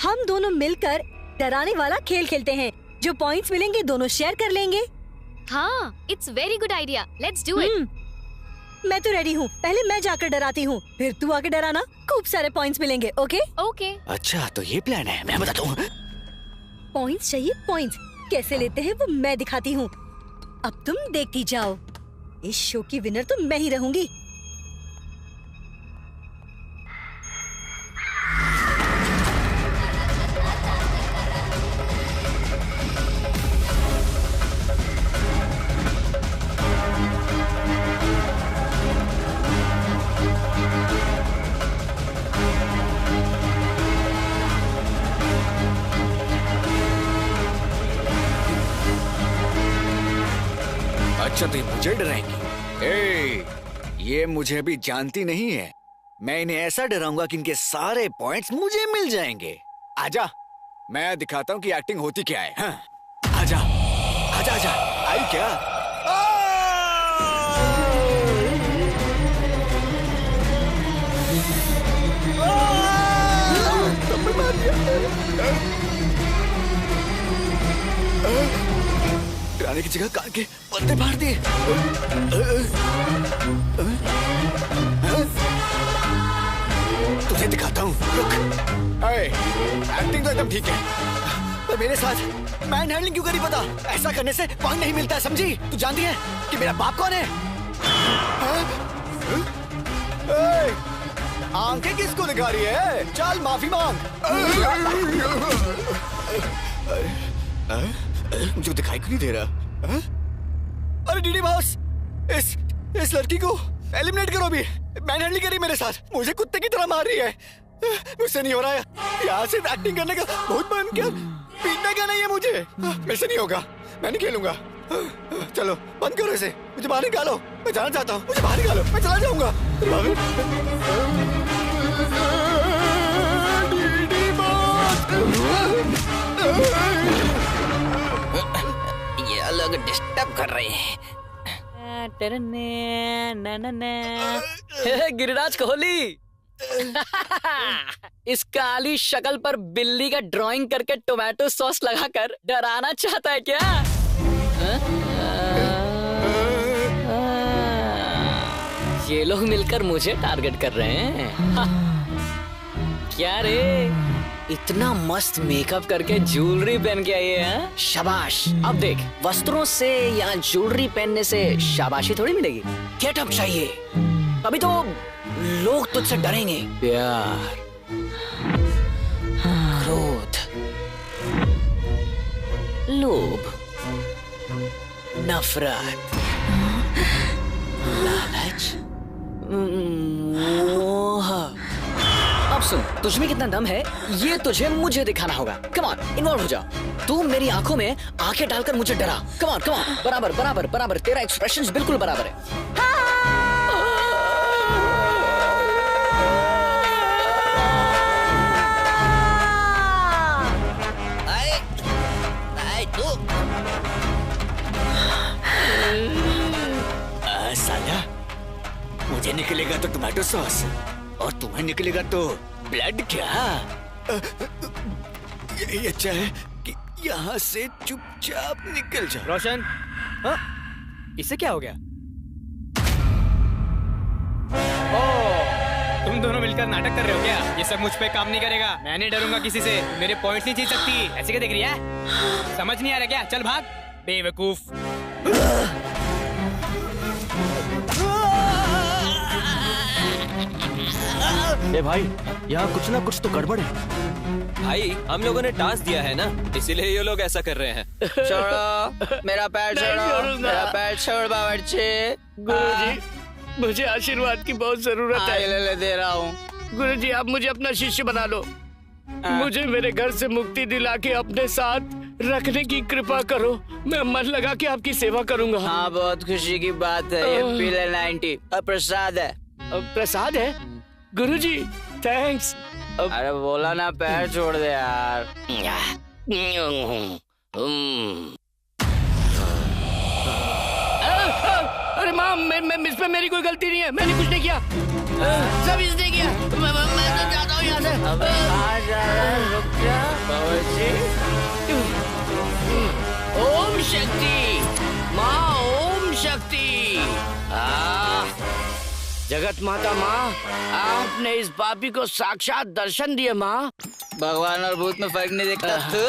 हम दोनों मिलकर डराने वाला खेल खेलते हैं। जो पॉइंट्स मिलेंगे दोनों शेयर कर लेंगे। हाँ, it's very good idea. Let's do it. मैं तो रेडी हूँ। पहले मैं जाकर डराती हूँ, फिर तू आके डराना। खूब सारे पॉइंट्स मिलेंगे। Okay okay. अच्छा, तो ये प्लान है। मैं बताता हूँ। पॉइंट्स चाहिए? पॉइंट्स कैसे लेते हैं वो मैं दिखाती हूँ। अब तुम देखती जाओ। इस शो की विनर तो मैं ही रहूंगी। अच्छा, तो मुझे डराएंगी? ये मुझे अभी जानती नहीं है। मैं इन्हें ऐसा डराऊंगा कि इनके सारे पॉइंट्स मुझे मिल जाएंगे। आजा, मैं दिखाता हूँ कि एक्टिंग होती क्या है। हाँ? आजा, आजा, आजा। आई क्या? डराने की जगह कान के पत्ते फाड़ दिए। तुझे दिखाता हूँ, रुक। एक्टिंग तो एकदम ठीक है, पर मेरे साथ मैन हैंडलिंग क्यों करी? पता, ऐसा करने से पॉइंट नहीं मिलता, समझी? तू जानती है कि मेरा बाप कौन है? आंखें किसको दिखा रही है? चल माफी मांग। मुझे दिखाई क्यों नहीं दे रहा? अरे डीडी बॉस, इस लड़की को एलिमिनेट करो भी। मैन हैंडलिंग करी मेरे साथ, मुझे कुत्ते की तरह मार रही है। मुझसे नहीं हो रहा है, यहाँ सिर्फ एक्टिंग करने का बहुत मन क्या, पीटने का नहीं है मुझे। मेरे से नहीं होगा, मैं नहीं खेलूंगा। चलो बंद करो इसे, मुझे बाहर निकालो, मैं जाना चाहता हूँ, मुझे बाहर निकालो, मैं चला जाऊंगा। ये लोग डिस्टर्ब कर रहे हैं। गिरिराज कोहली इस काली शक्ल पर बिल्ली का ड्राइंग करके टोमेटो सॉस लगाकर डराना चाहता है क्या? ये लोग मिलकर मुझे टारगेट कर रहे हैं। क्या रे, इतना मस्त मेकअप करके ज्वेलरी पहन के आई है? शाबाश। अब देख, वस्त्रों से या ज्वेलरी पहनने से शाबाशी थोड़ी मिलेगी, गेटअप चाहिए, तभी तो लोग तुझसे डरेंगे। प्यार, क्रोध, लोभ, नफरत, लालच, मोह। अब सुन, तुझ में कितना दम है ये तुझे मुझे दिखाना होगा। कम ऑन, इन्वॉल्व हो जाओ। तू मेरी आंखों में आंखें डालकर मुझे डरा। कम ऑन, बराबर बराबर बराबर, तेरा एक्सप्रेशंस बिल्कुल बराबर है। साला, मुझे निकलेगा तो टोमेटो सॉस और तुम्हें निकलेगा तो ब्लड। क्या यही अच्छा है कि यहाँ से चुपचाप निकल जा। रोशन, हाँ? इससे क्या हो गया? ओह, तुम दोनों मिलकर नाटक कर रहे हो क्या? ये सब मुझ पे काम नहीं करेगा, मैं नहीं डरूंगा किसी से। मेरे पॉइंट नहीं जीत सकती, ऐसे क्या देख रही है? समझ नहीं आ रहा क्या? चल भाग बेवकूफ। ए भाई, यहाँ कुछ ना कुछ तो गड़बड़ है। भाई, हम लोगों ने टास्क दिया है ना, इसीलिए ये लोग ऐसा कर रहे हैं। छोड़ो मेरा पैर, छोड़ो मेरा पैर, छोड़ बावर्ची। गुरुजी, मुझे आशीर्वाद की बहुत जरूरत है। ले दे रहा हूँ। गुरुजी, आप मुझे अपना शिष्य बना लो। मुझे मेरे घर से मुक्ति दिला के अपने साथ रखने की कृपा करो। मैं मन लगा के आपकी सेवा करूंगा। हाँ, बहुत खुशी की बात है। ये पीले 90 प्रसाद है। प्रसाद है? गुरुजी, थैंक्स। अरे बोला ना, पैर छोड़ दे यार। अरे माँ, इस पे मेरी कोई गलती नहीं है, मैंने कुछ नहीं किया, सब इसने किया। मैं तो जाता हूँ यहाँ से। रुक जा बावर्ची। ओम शक्ति माँ, ओम शक्ति। जगत माता माँ, आपने इस पापी को साक्षात दर्शन दिए माँ। भगवान और भूत में फर्क नहीं दिखता तू?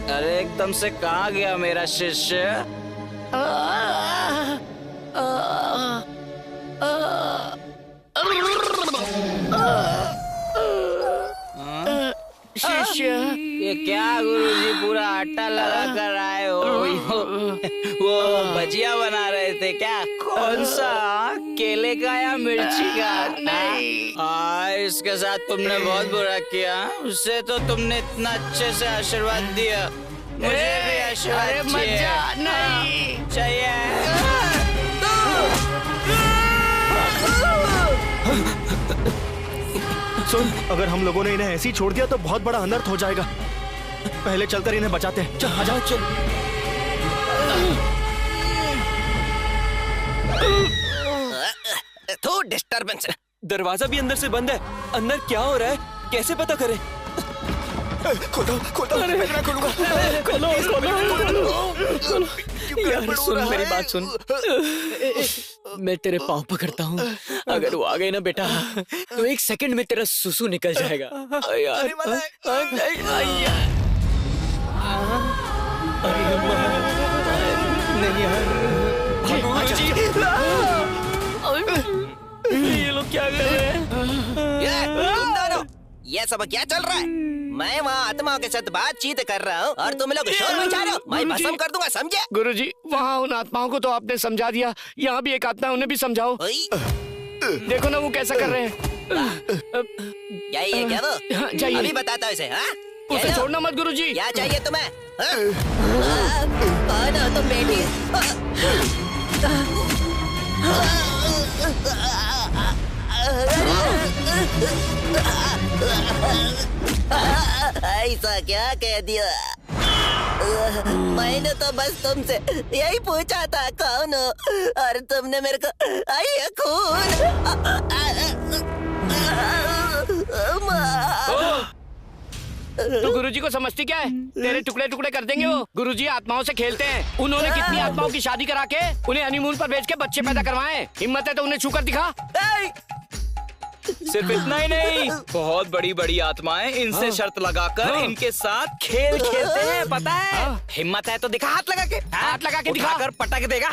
अरे एकदम से कहाँ गया मेरा शिष्य? शिष्य, ये क्या गुरुजी पूरा आटा लगा कर आए हो? वो भजिया बना रहे थे क्या? कौन सा, केले का या मिर्ची का? नहीं। इसके साथ तुमने बहुत बुरा किया। उससे तो तुमने इतना अच्छे से आशीर्वाद दिया, मुझे भी आशीर्वाद नहीं चाहिए। सुन, अगर हम लोगों ने इन्हें ऐसे ही छोड़ दिया तो बहुत बड़ा अनर्थ हो जाएगा। पहले चलकर इन्हें बचाते हैं। चल, आजा, चल। तो डिस्टर्बेंस। दरवाजा भी अंदर से बंद है। अंदर क्या हो रहा है, कैसे पता करें? खोलो, मैं ना खोलूंगा। खोलो। यार सुन, मेरी बात सुन। मैं तेरे पाँव पकड़ता हूँ, अगर वो आ गए ना बेटा, तो 1 सेकंड में तेरा सुसु निकल जाएगा। यार ये लोग क्या कर रहे हैं? तुम दोनों, ये सब क्या चल रहा है? मैं वहाँ आत्माओं के साथ बातचीत कर रहा हूँ और तुम लोग शोर मचा रहे हो। मैं भस्म कर दूंगा, समझे? गुरुजी, वहाँ उन आत्माओं को तो आपने समझा दिया, यहाँ भी एक आत्मा है, उन्हें भी समझाओ। देखो ना वो कैसा कर रहे हैं। यही है क्या वो? हाँ, जाइए। अभी बताता हूँ इसे। हाँ? उसे छोड़ना मत गुरुजी। क्या चाहिए तुम्हें? कौन हो तुम बेटी? ऐसा क्या कह दिया? मैंने तो बस तुमसे यही पूछा था कौन हो, और तुमने मेरे को आई खून। तो गुरुजी को समझती क्या है? तेरे टुकड़े टुकड़े कर देंगे वो। गुरुजी आत्माओं से खेलते हैं। उन्होंने कितनी आत्माओं की शादी करा के उन्हें हनीमून पर भेज के बच्चे पैदा करवाए। हिम्मत है तो उन्हें छूकर दिखा। सिर्फ इतना ही नहीं, बहुत बड़ी बड़ी आत्माएं इनसे शर्त लगाकर इनके साथ खेल खेलते हैं, पता है? हिम्मत है तो दिखा, हाथ लगा के दिखा कर पटक देगा।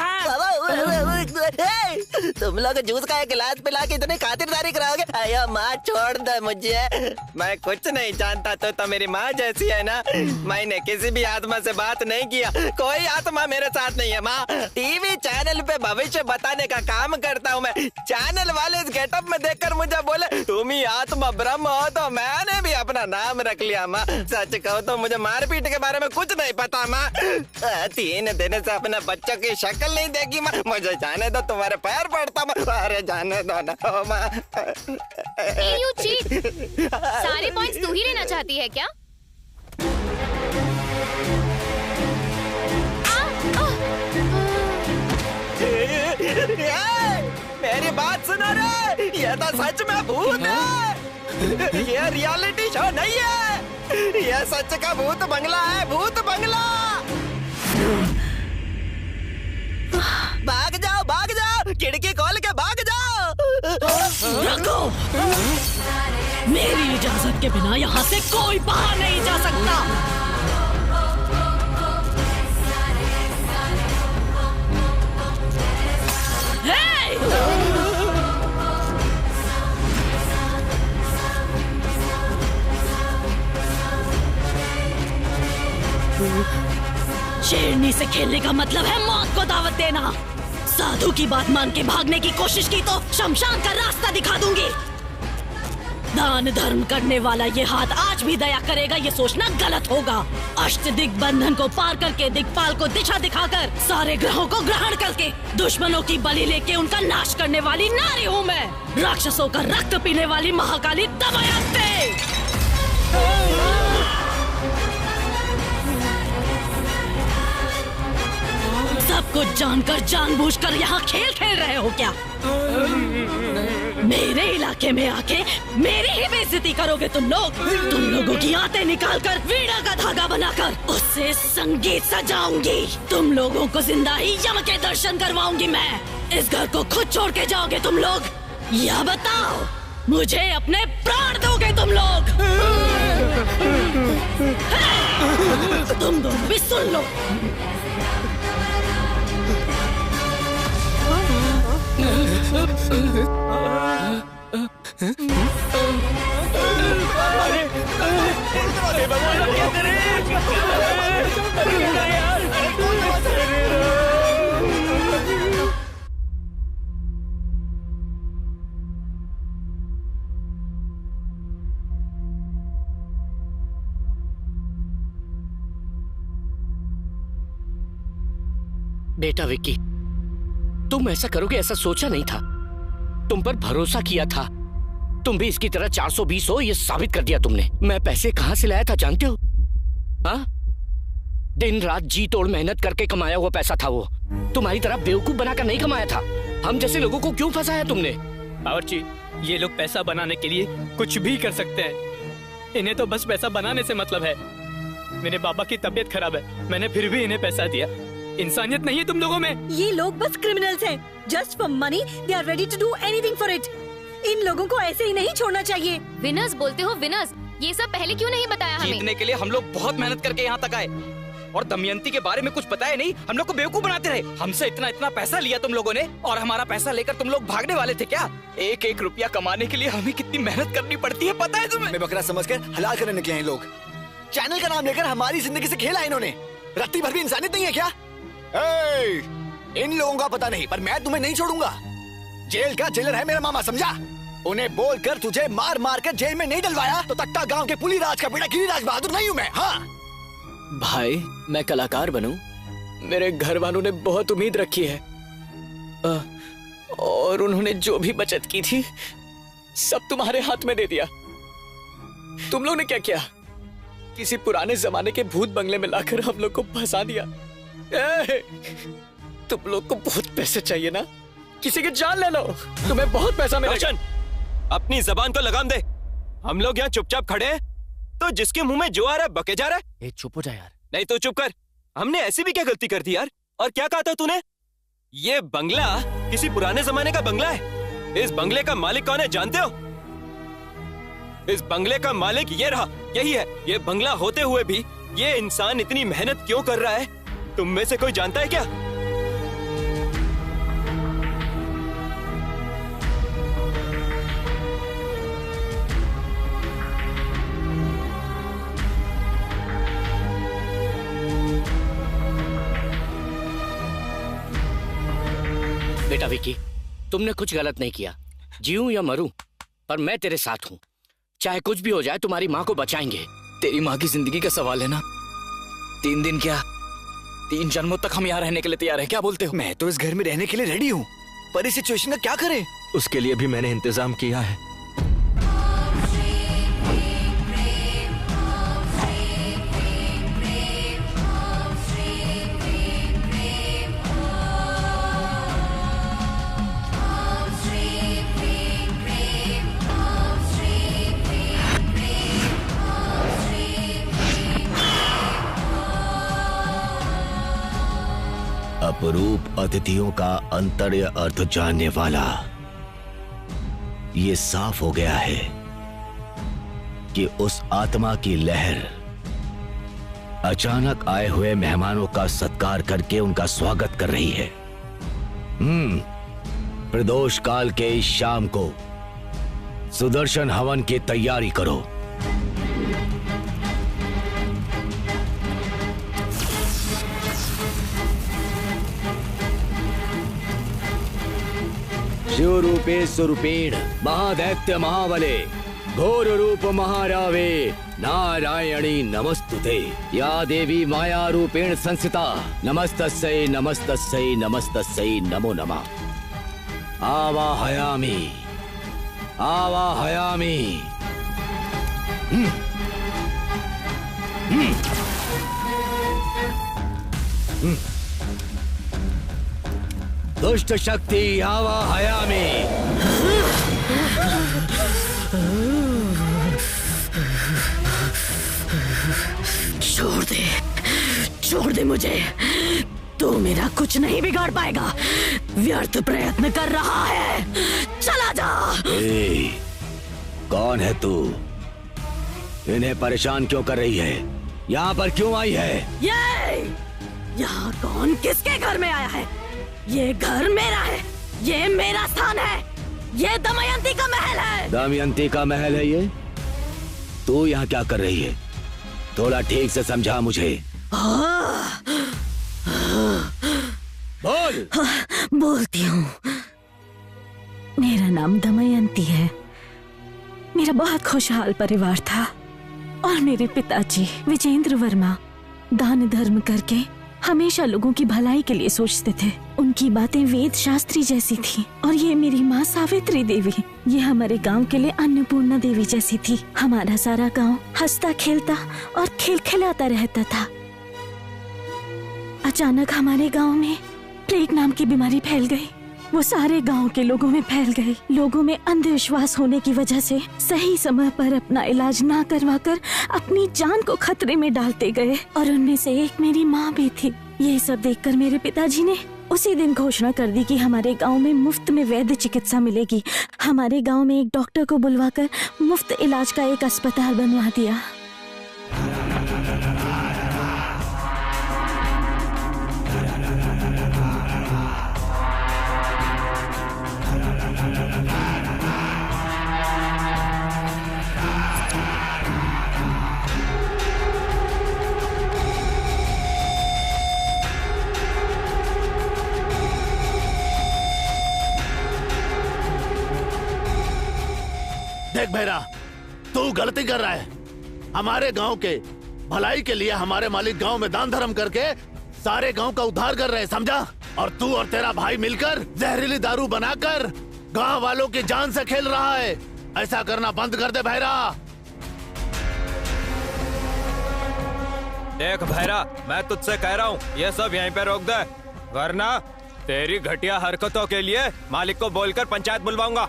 तुम लोग जूस का एक गिलास पिला के इतनी खातिरदारी कराओगे? अयो माँ, छोड़ दे मुझे। मैं कुछ नहीं जानता तो मेरी माँ जैसी है ना। मैंने किसी भी आत्मा से बात नहीं किया, कोई आत्मा मेरे साथ नहीं है माँ। टीवी चैनल पे भविष्य बताने का काम करता हूँ मैं। चैनल वाले इस गेटअप में देखकर मुझे बोले तुम ही आत्मा ब्रह्म हो, तो मैंने भी अपना नाम रख लिया माँ। सच कहो तो मुझे मारपीट के बारे में कुछ नहीं पता माँ। 3 दिन से अपने बच्चों की शक्ल नहीं देखी माँ। मुझे जाने दो, तुम्हारे पैर पड़ता माँ। अरे जाने दो ना माँ। यू चीट, सारे पॉइंट्स तू ही लेना चाहती है क्या? मेरी बात सुनो रे, ये तो सच में भूत है। ये रियलिटी शो नहीं है, ये सच का भूत बंगला है, भूत बंगला। भाग जाओ, खिड़की खोल के भाग जाओ। रखो, मेरी इजाजत के बिना यहाँ से कोई बाहर नहीं जा सकता। शेरनी से खेलने का मतलब है मौत को दावत देना। साधु की बात मान के भागने की कोशिश की तो शमशान का रास्ता दिखा दूंगी। दान धर्म करने वाला ये हाथ आज भी दया करेगा, ये सोचना गलत होगा। अष्टदिग्बंधन को पार करके दिक्पाल को दिशा दिखाकर सारे ग्रहों को ग्रहण करके दुश्मनों की बलि लेके उनका नाश करने वाली नारी हूँ मैं। राक्षसों का रक्त पीने वाली महाकाली दमयंती। सब कुछ जानकर जानबूझकर यहाँ खेल खेल रहे हो क्या? मेरे इलाके में आके मेरी ही बेइज्जती करोगे तुम लोग। तुम लोगों की आंतें निकालकर वीणा का धागा बनाकर उससे संगीत सजाऊंगी। तुम लोगों को जिंदा ही यम के दर्शन करवाऊंगी मैं। इस घर को खुद छोड़ के जाओगे तुम लोग, या बताओ मुझे अपने प्राण दोगे तुम लोग? तुम दोनों भी सुन लो। बेटा विक्की, तुम ऐसा करोगे ऐसा सोचा नहीं था। तुम पर भरोसा किया था। तुम भी इसकी तरह 420 हो, ये साबित कर दिया तुमने। मैं पैसे कहां से लाया था जानते हो? हाँ, दिन रात जी तोड़ मेहनत करके कमाया हुआ पैसा था वो। तुम्हारी तरह बेवकूफ बनाकर नहीं कमाया था। हम जैसे लोगों को क्यों फंसाया तुमने? बावर्ची, ये लोग पैसा बनाने के लिए कुछ भी कर सकते हैं। इन्हें तो बस पैसा बनाने से मतलब है। मेरे बाबा की तबीयत खराब है, मैंने फिर भी इन्हें पैसा दिया। इंसानियत नहीं है तुम लोगों में। ये लोग बस क्रिमिनल्स हैं। Just for money they are ready to do anything for it. इन लोगों को ऐसे ही नहीं छोड़ना चाहिए। विनर्स बोलते हो विनर्स, ये सब पहले क्यों नहीं बताया हमें? जीतने के लिए हम लोग बहुत मेहनत करके यहाँ तक आए। और दमयंती के बारे में कुछ बताया नहीं, हम लोग को बेवकूफ बनाते रहे। हमसे इतना पैसा लिया तुम लोगों ने और हमारा पैसा लेकर तुम लोग भागने वाले थे क्या? एक एक रुपया कमाने के लिए हमें कितनी मेहनत करनी पड़ती है पता है तुम्हें? मैं बकरा समझकर हलाल करने निकले हैं लोग। चैनल का नाम लेकर हमारी जिंदगी से खेला इन्होंने। रत्ती भर भी इंसानियत नहीं है क्या? इन लोगों का पता नहीं, पर मैं तुम्हें नहीं छोड़ूंगा। जेल का जेलर है मेरा मामा, समझा? उन्हें बोलकर तुझे मार मार कर जेल में नहीं डलवाया तो तख्ता गांव के पुलिराज का बेटा गिरिराज बहादुर नहीं हूँ मैं। हाँ भाई, मैं कलाकार बनूं, मेरे घर वालों ने बहुत उम्मीद रखी है और उन्होंने जो भी बचत की थी सब तुम्हारे हाथ में दे दिया। तुम लोग ने क्या किया? किसी पुराने जमाने के भूत बंगले में लाकर हम लोग को फंसा दिया। तुम लोग को बहुत पैसे चाहिए ना, किसी की जान ले लो, तुम्हें बहुत पैसा मिलेगा। अपनी जबान को लगाम दे। हम लोग यहाँ चुपचाप खड़े हैं तो जिसके मुंह में जो आ रहा है बके जा रहा है। चुप हो जा यार। नहीं तो चुप कर। हमने ऐसी भी क्या गलती कर दी यार? और क्या कहा था तूने? ये बंगला किसी पुराने जमाने का बंगला है। इस बंगले का मालिक कौन है जानते हो? इस बंगले का मालिक ये रहा, यही है। ये बंगला होते हुए भी ये इंसान इतनी मेहनत क्यों कर रहा है, तुम में से कोई जानता है क्या? बेटा विकी, तुमने कुछ गलत नहीं किया। जीऊं या मरूं, पर मैं तेरे साथ हूं। चाहे कुछ भी हो जाए, तुम्हारी माँ को बचाएंगे। तेरी माँ की जिंदगी का सवाल है ना। 3 दिन क्या, 3 जन्मों तक हम यहाँ रहने के लिए तैयार हैं। क्या बोलते हो? मैं तो इस घर में रहने के लिए रेडी हूँ, पर इस सिचुएशन का क्या करें? उसके लिए भी मैंने इंतजाम किया है। अपरूप अतिथियों का अंतर्य अर्थ जानने वाला, ये साफ हो गया है कि उस आत्मा की लहर अचानक आए हुए मेहमानों का सत्कार करके उनका स्वागत कर रही है। प्रदोष काल के इस शाम को सुदर्शन हवन की तैयारी करो। शिव रूपे स्वरूपेण महादैत्य महाबले घोर रूप महारावे नारायणी नमस्तुते। या देवी माया रूपेण संस्थिता नमस्तस्यै नमस्तस्यै नमस्तस्यै नमो नमः। आवाहयामि आवाहयामि। दुष्ट शक्ति आवाहयामि। छोड़ दे मुझे। तू मेरा कुछ नहीं बिगाड़ पाएगा। व्यर्थ प्रयत्न कर रहा है, चला जा। कौन है तू? इन्हें परेशान क्यों कर रही है? यहाँ पर क्यों आई है? यहाँ कौन किसके घर में आया है? ये घर मेरा है, ये मेरा स्थान है, ये दमयंती का महल है। दमयंती का महल है ये? तू यहाँ क्या कर रही है? थोड़ा ठीक से समझा मुझे। बोल। बोलती हूँ। मेरा नाम दमयंती है। मेरा बहुत खुशहाल परिवार था और मेरे पिताजी विजेंद्र वर्मा दान धर्म करके हमेशा लोगों की भलाई के लिए सोचते थे। उनकी बातें वेद शास्त्री जैसी थी। और ये मेरी माँ सावित्री देवी, ये हमारे गांव के लिए अन्नपूर्णा देवी जैसी थी। हमारा सारा गांव हंसता खेलता और खिलखिलाता रहता था। अचानक हमारे गांव में प्लेग नाम की बीमारी फैल गई। वो सारे गांव के लोगों में फैल गई। लोगों में अंधविश्वास होने की वजह से सही समय पर अपना इलाज ना करवाकर अपनी जान को खतरे में डालते गए और उनमें से एक मेरी माँ भी थी। ये सब देखकर मेरे पिताजी ने उसी दिन घोषणा कर दी कि हमारे गांव में मुफ्त में वैद्य चिकित्सा मिलेगी। हमारे गांव में एक डॉक्टर को बुलवाकर मुफ्त इलाज का एक अस्पताल बनवा दिया। तू गलती कर रहा है। हमारे गांव के भलाई के लिए हमारे मालिक गांव में दान धर्म करके सारे गांव का उद्धार कर रहे हैं, समझा? और तू और तेरा भाई मिलकर जहरीली दारू बनाकर गांव वालों की जान से खेल रहा है। ऐसा करना बंद कर दे भैरा। देख भैरा, मैं तुझसे कह रहा हूँ ये सब यहीं पे रोक दे, वरना तेरी घटिया हरकतों के लिए मालिक को बोलकर पंचायत बुलवाऊंगा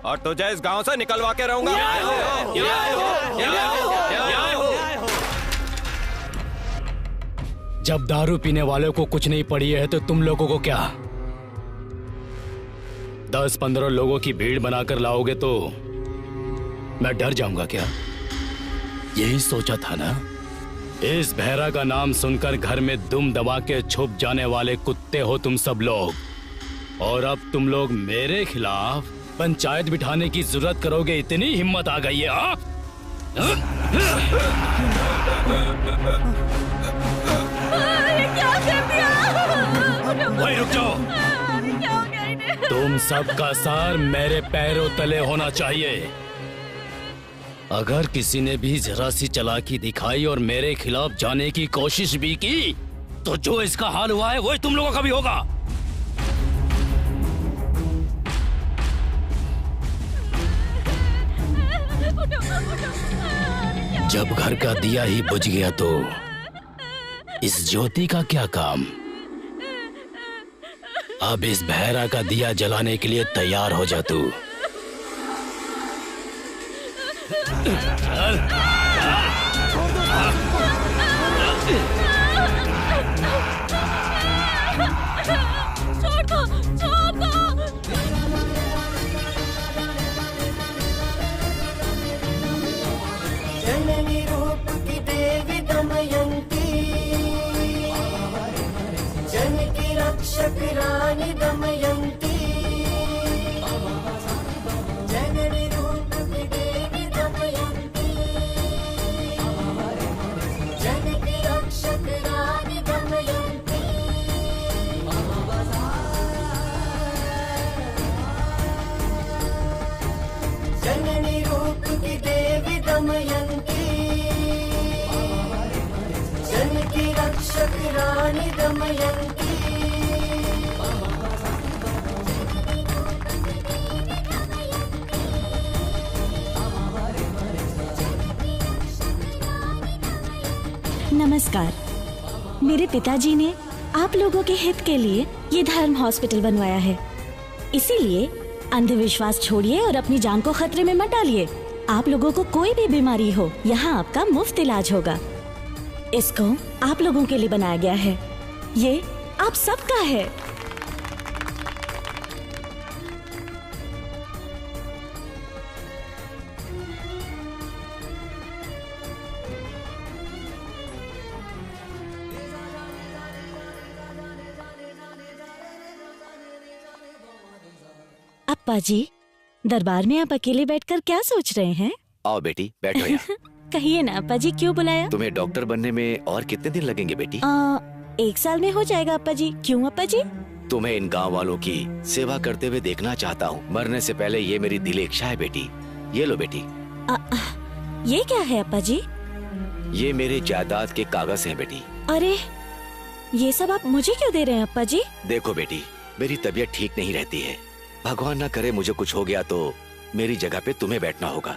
और तुझे इस गांव से निकलवा के रहूंगा। जब दारू पीने वालों को कुछ नहीं पड़ी है तो तुम लोगों को क्या? 10-15 लोगों की भीड़ बनाकर लाओगे तो मैं डर जाऊंगा क्या? यही सोचा था ना? इस भैरा का नाम सुनकर घर में दुम दबा के छुप जाने वाले कुत्ते हो तुम सब लोग, और अब तुम लोग मेरे खिलाफ पंचायत बिठाने की जरूरत करोगे, इतनी हिम्मत आ गई है? क्या कर दिया? वही रुक जाओ। तुम सबका सार मेरे पैरों तले होना चाहिए। अगर किसी ने भी जरा सी चालाकी दिखाई और मेरे खिलाफ जाने की कोशिश भी की तो जो इसका हाल हुआ है वही तुम लोगों का भी होगा। जब घर का दिया ही बुझ गया तो इस ज्योति का क्या काम? अब इस भैरा का दिया जलाने के लिए तैयार हो जा तू। छोड़ दो, छोड़ दो। जननी रूप की देवी दमयंती, जन की रक्षक रानी दमयंती, जननी रूप की देवी दमयंती, जन की रक्षक रानी दमयंती। जननी रूप की देवी दमयंती, जन की रक्षक रानी दमयंती। नमस्कार। मेरे पिताजी ने आप लोगों के हित के लिए ये धर्म हॉस्पिटल बनवाया है, इसीलिए अंधविश्वास छोड़िए और अपनी जान को खतरे में मत डालिए। आप लोगों को कोई भी बीमारी हो, यहाँ आपका मुफ्त इलाज होगा। इसको आप लोगों के लिए बनाया गया है, ये आप सबका है। अप्पा जी, दरबार में आप अकेले बैठकर क्या सोच रहे हैं? आओ बेटी, बैठो यहाँ। कहिए ना अप्पा जी, क्यों बुलाया? तुम्हें डॉक्टर बनने में और कितने दिन लगेंगे बेटी? 1 साल में हो जाएगा अप्पा जी। क्यों अप्पा जी? तुम्हें इन गांव वालों की सेवा करते हुए देखना चाहता हूँ। मरने से पहले ये मेरी दिली इच्छा है बेटी। ये लो बेटी। ये क्या है अप्पा जी? ये मेरे जायदाद के कागज हैं बेटी। अरे, ये सब आप मुझे क्यों दे रहे हैं अप्पा जी? देखो बेटी, मेरी तबीयत ठीक नहीं रहती है। भगवान न करे मुझे कुछ हो गया तो मेरी जगह पे तुम्हें बैठना होगा।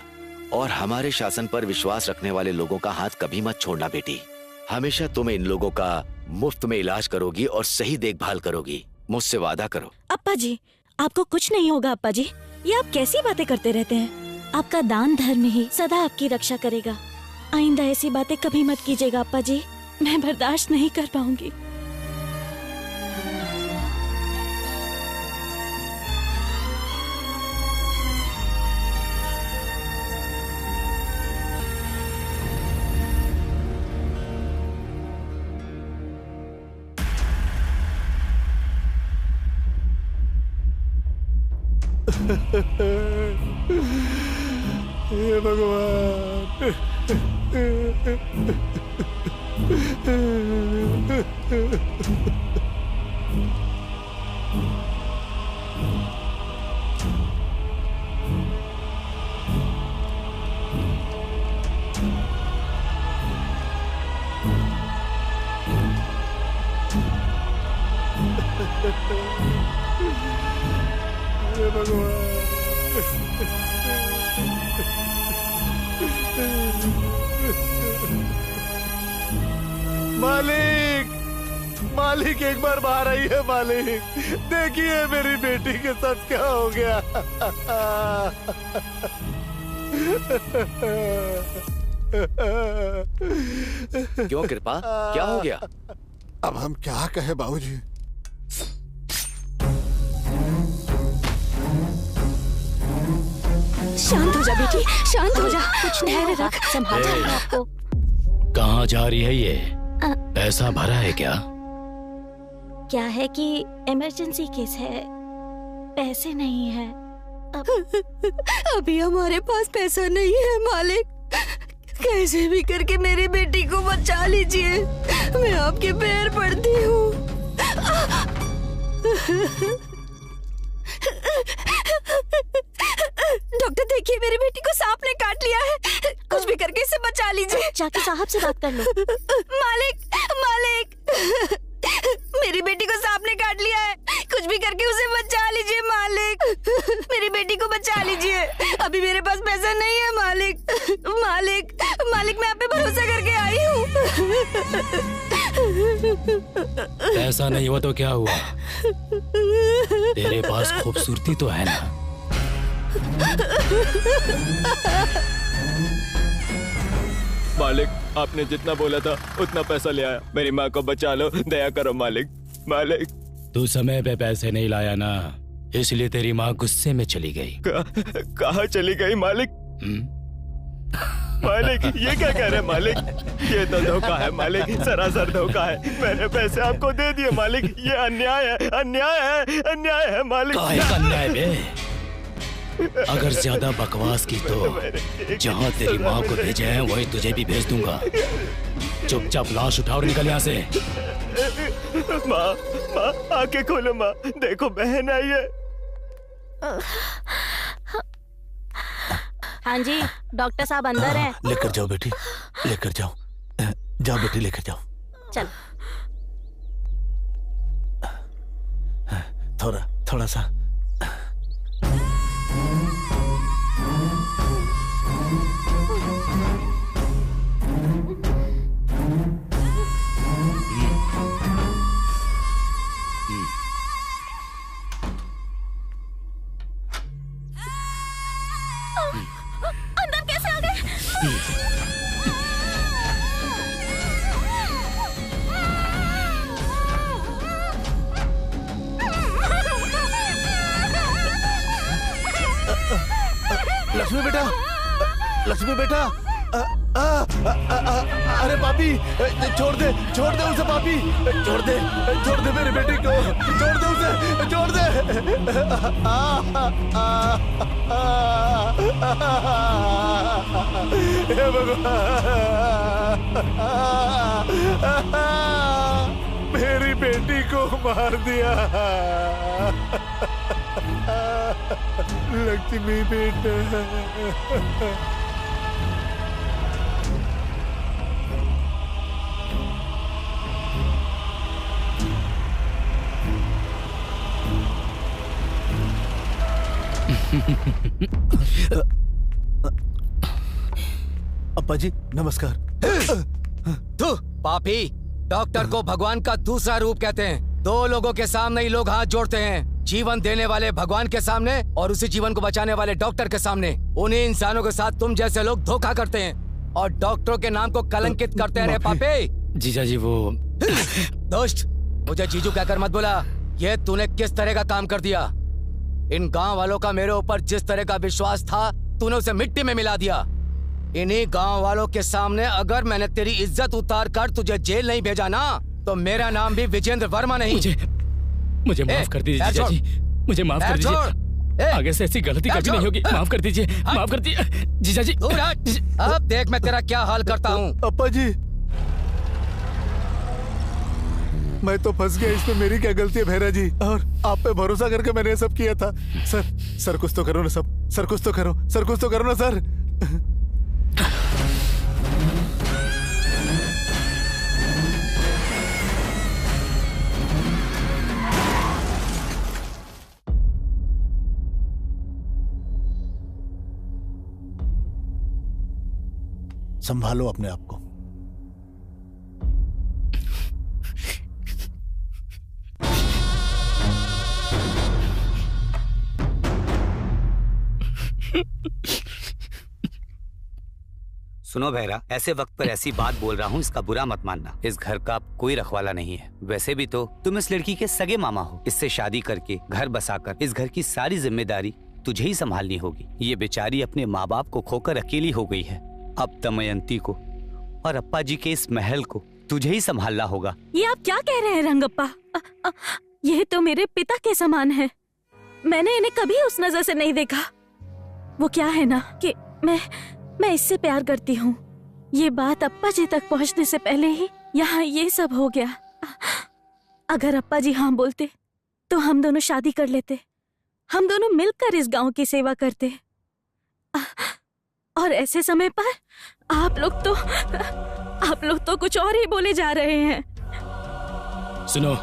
और हमारे शासन पर विश्वास रखने वाले लोगों का हाथ कभी मत छोड़ना बेटी। हमेशा तुम इन लोगों का मुफ्त में इलाज करोगी और सही देखभाल करोगी। मुझसे वादा करो। अप्पा जी, आपको कुछ नहीं होगा अप्पा जी। ये आप कैसी बातें करते रहते हैं? आपका दान धर्म ही सदा आपकी रक्षा करेगा। आइंदा ऐसी बातें कभी मत कीजिएगा अप्पा जी, मैं बर्दाश्त नहीं कर पाऊंगी। हे भगवान। मालिक, मालिक एक बार बाहर आइए मालिक। देखिए मेरी बेटी के साथ क्या हो गया। क्यों कृपा, क्या हो गया? अब हम क्या कहे बाबूजी। शांत हो जा बेटी, शांत हो जा, कुछ धैर्य रख, संभाल आपको। कहाँ जा रही है ये? पैसा भरा है क्या? क्या है कि इमरजेंसी केस है, पैसे नहीं है। अभी हमारे पास पैसा नहीं है मालिक, कैसे भी करके मेरी बेटी को बचा लीजिए, मैं आपके पैर पड़ती हूँ। डॉक्टर देखिए, मेरी बेटी को सांप ने काट लिया है, कुछ भी करके इसे बचा लीजिए। जाके साहब से बात कर लो। मालिक, मालिक, मेरी बेटी को सांप ने काट लिया है, कुछ भी करके उसे बचा लीजिए मालिक, मेरी बेटी को बचा लीजिए। अभी मेरे पास पैसा नहीं है मालिक, मालिक, मालिक, मैं आप पे भरोसा करके आई हूँ। पैसा नहीं हुआ तो क्या हुआ? तेरे पास खूबसूरती तो है ना? मालिक, आपने जितना बोला था उतना पैसा ले आया, मेरी माँ को बचा लो, दया करो मालिक। मालिक, तू समय पे पैसे नहीं लाया ना, इसलिए तेरी माँ गुस्से में चली गई। कहाँ चली गई मालिक? मालिक, ये क्या कह रहे हैं मालिक? ये तो धोखा है मालिक, सरासर धोखा है। मैंने पैसे आपको दे दिए मालिक, ये अन्याय है, अन्याय है, अन्याय है मालिक। काहे का अन्याय बे? अगर ज्यादा बकवास की तो जहाँ तेरी माँ को भेजे हैं वही तुझे भी भेज दूंगा। चुपचाप लाश उठाओ और निकल यहाँ से। माँ, माँ, आंखें खोलो माँ, देखो बहन आई है। हाँ जी, डॉक्टर साहब अंदर हैं। लेकर जाओ बेटी, लेकर जाओ, जाओ बेटी लेकर जाओ। चल। थोड़ा थोड़ा सा। अंदर कैसे आ गए? लक्ष्मी बेटा, लक्ष्मी बेटा, अरे पापी, छोड़ दे उसे पापी, छोड़ दे मेरी बेटी को, छोड़ दे उसे, छोड़ दे। हे भगवान, मेरी बेटी को मार दिया। लक्ष्मी बेटा, अप्पा जी नमस्कार। तू पापी, डॉक्टर को भगवान का दूसरा रूप कहते हैं। दो लोगों के सामने ही लोग हाथ जोड़ते हैं, जीवन देने वाले भगवान के सामने और उसी जीवन को बचाने वाले डॉक्टर के सामने। उन्हीं इंसानों के साथ तुम जैसे लोग धोखा करते हैं और डॉक्टरों के नाम को कलंकित करते हैं। पापी जीजा जी, वो दोस्त, मुझे जीजू कहकर मत बोला। ये तूने किस तरह का काम कर दिया? इन गांव वालों का मेरे ऊपर जिस तरह का विश्वास था, तूने उसे मिट्टी में मिला दिया। इन्हीं गांव वालों के सामने अगर मैंने तेरी इज्जत उतार कर तुझे जेल नहीं भेजा ना, तो मेरा नाम भी विजेंद्र वर्मा नहीं। मुझे माफ कर दीजिए जीजा जी, मुझे माफ कर दीजिए। आगे से ऐसी गलती कभी नहीं होगी। माफ कर दीजिए, माफ कर दीजिए जीजा जी। अब देख मैं तेरा क्या हाल करता हूँ। अप्पा जी, मैं तो फंस गया, इसमें मेरी क्या गलती है भैरा जी? और आप पे भरोसा करके मैंने ये सब किया था। सर कुछ तो करो ना, सर कुछ तो करो, सर कुछ तो करो ना सर। संभालो अपने आप को। सुनो भैरा, ऐसे वक्त पर ऐसी बात बोल रहा हूँ, इसका बुरा मत मानना। इस घर का कोई रखवाला नहीं है। वैसे भी तो तुम इस लड़की के सगे मामा हो। इससे शादी करके घर बसाकर इस घर की सारी जिम्मेदारी तुझे ही संभालनी होगी। ये बेचारी अपने माँ बाप को खोकर अकेली हो गई है। अब दमयंती को और अप्पा जी के इस महल को तुझे ही संभालना होगा। ये आप क्या कह रहे हैं रंगप्पा? ये तो मेरे पिता के समान है। मैंने इन्हें कभी उस नजर से नहीं देखा। वो क्या है ना कि मैं इससे प्यार करती हूँ। ये बात अप्पा जी तक पहुँचने से पहले ही यहाँ ये सब हो गया। अगर अप्पा जी हाँ बोलते तो हम दोनों शादी कर लेते। हम दोनों मिलकर इस गांव की सेवा करते। और ऐसे समय पर आप लोग तो कुछ और ही बोले जा रहे हैं। सुनो,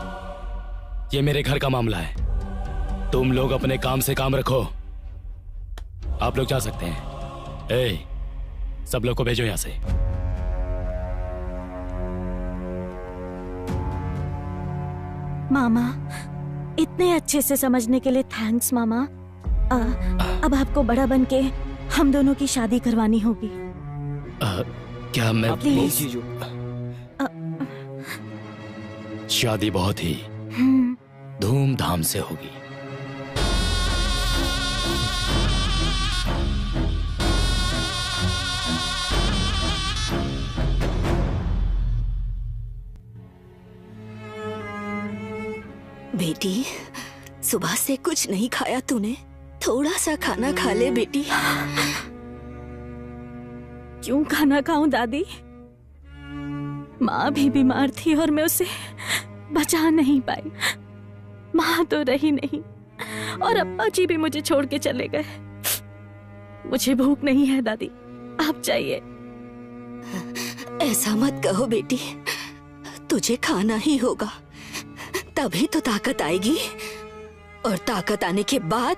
ये मेरे घर का मामला है। तुम लोग अपने काम से काम रखो। आप लोग जा सकते हैं। सब लोग को भेजो यहाँ से। मामा, इतने अच्छे से समझने के लिए थैंक्स मामा। अब आपको बड़ा बन के हम दोनों की शादी करवानी होगी। क्या मैं प्लीज जीजू। शादी बहुत ही धूमधाम से होगी। बेटी, सुबह से कुछ नहीं खाया तूने? थोड़ा सा खाना खा ले बेटी। क्यों खाना खाऊं दादी? माँ भी बीमार थी और मैं उसे बचा नहीं पाई। माँ तो रही नहीं और अप्पा जी भी मुझे छोड़ के चले गए। मुझे भूख नहीं है दादी, आप जाइए। ऐसा मत कहो बेटी, तुझे खाना ही होगा, तभी तो ताकत आएगी। और ताकत आने के बाद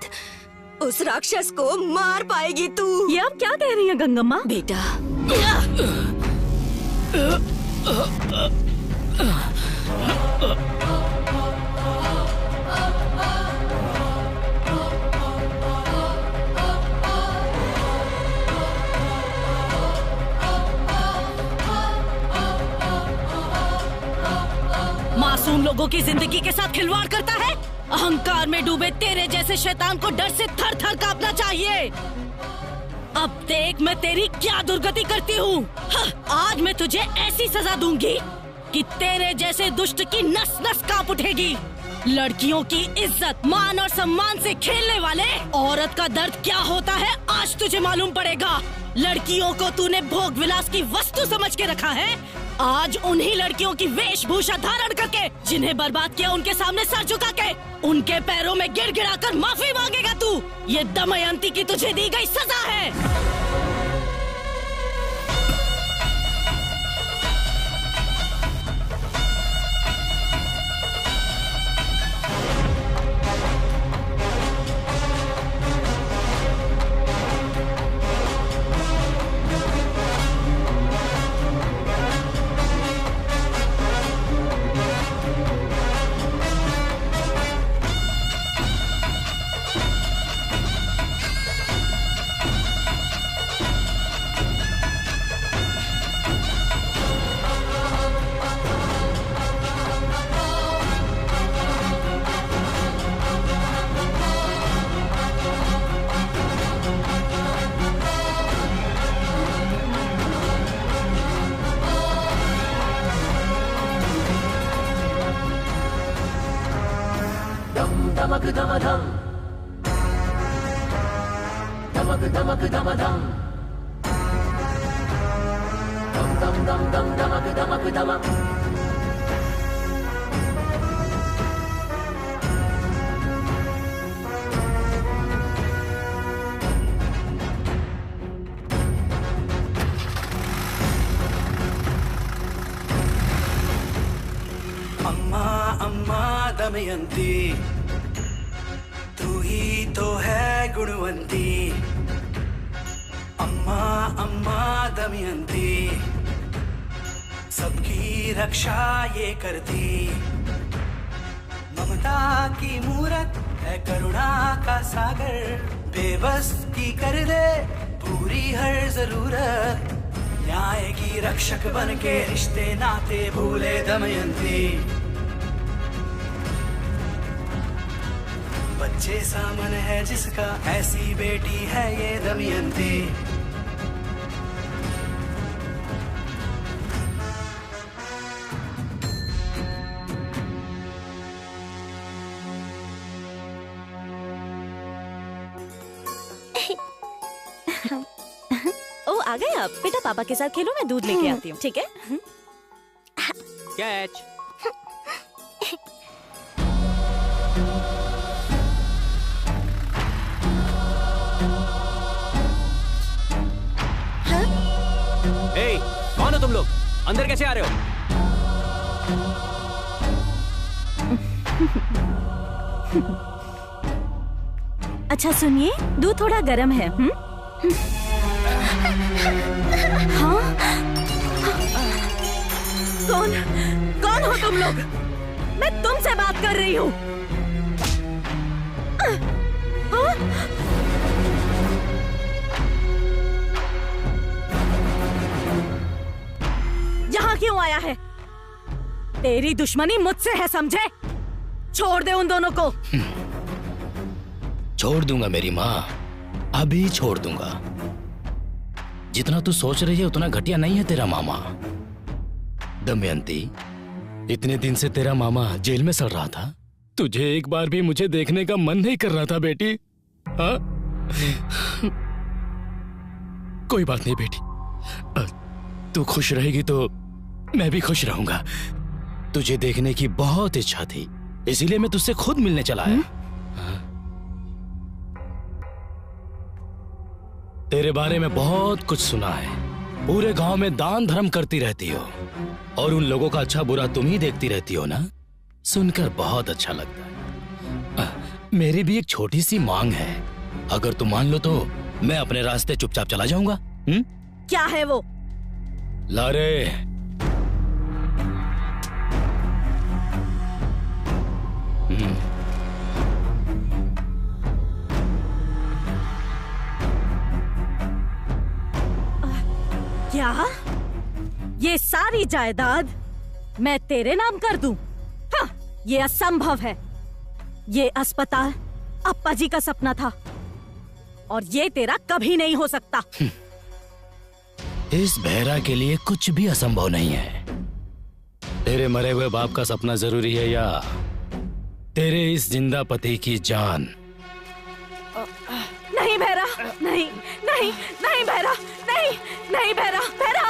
उस राक्षस को मार पाएगी तू। ये आप क्या कह रही हैं गंगम्मा? बेटा, मासूम लोगों की जिंदगी के साथ खिलवाड़ करता है। अहंकार में डूबे तेरे जैसे शैतान को डर से थर थर कांपना चाहिए। अब देख मैं तेरी क्या दुर्गति करती हूँ। आज मैं तुझे ऐसी सजा दूंगी कि तेरे जैसे दुष्ट की नस नस कांप उठेगी। लड़कियों की इज्जत, मान और सम्मान से खेलने वाले औरत का दर्द क्या होता है आज तुझे मालूम पड़ेगा। लड़कियों को तूने भोग विलास की वस्तु समझ के रखा है। आज उन्हीं लड़कियों की वेशभूषा धारण करके जिन्हें बर्बाद किया उनके सामने सर झुका के उनके पैरों में गिड़गिड़ा कर माफी मांगेगा तू। ये दमयंती की तुझे दी गई सजा है। धमक धम धम, धमक धमक धम धम, धम धम धम धम धमक धमक धमक। अम्मा अम्मा दमयंती, तू ही तो है गुणवंती। अम्मा अम्मा अम्मा दमयंती, सबकी रक्षा ये करती, ममता की मूरत है करुणा का सागर, बेबस की कर दे पूरी हर जरूरत, न्याय की रक्षक बन के रिश्ते नाते भूले दमयंती, बच्चे सामन है जिसका ऐसी बेटी है ये दमयंती। ओ आ गए आप? बेटा पापा के साथ खेलो, मैं दूध लेके आती हूँ, ठीक है? कैच। ए, कौन हो तुम लोग? अंदर कैसे आ रहे हो? अच्छा सुनिए, दूध थोड़ा गर्म है। हाँ? कौन हो तुम लोग? मैं तुमसे बात कर रही हूँ। यहाँ क्यों आया है? तेरी दुश्मनी मुझसे है, समझे? छोड़ दे उन दोनों को। छोड़ दूंगा मेरी माँ, अभी छोड़ दूंगा। जितना तू सोच रही है उतना घटिया नहीं है तेरा मामा। दमयंती, इतने दिन से तेरा मामा जेल में सड़ रहा था, तुझे एक बार भी मुझे देखने का मन नहीं कर रहा था बेटी? हाँ? कोई बात नहीं बेटी, तू खुश रहेगी तो मैं भी खुश रहूंगा। तुझे देखने की बहुत इच्छा थी, इसीलिए मैं तुझसे खुद मिलने चला आया। तेरे बारे में बहुत कुछ सुना है, पूरे गांव में दान धर्म करती रहती हो और उन लोगों का अच्छा बुरा तुम ही देखती रहती हो ना, सुनकर बहुत अच्छा लगता है। मेरी भी एक छोटी सी मांग है, अगर तुम मान लो तो मैं अपने रास्ते चुपचाप चला जाऊंगा। क्या है वो? लारे, क्या? ये सारी जायदाद मैं तेरे नाम कर दूं? हाँ, ये असंभव है। ये अस्पताल अप्पा जी का सपना था और ये तेरा कभी नहीं हो सकता। इस बहरा के लिए कुछ भी असंभव नहीं है। तेरे मरे हुए बाप का सपना जरूरी है या तेरे इस जिंदा पति की जान? नहीं भैरा, नहीं नहीं नहीं भैरा, नहीं नहीं भैरा, भैरा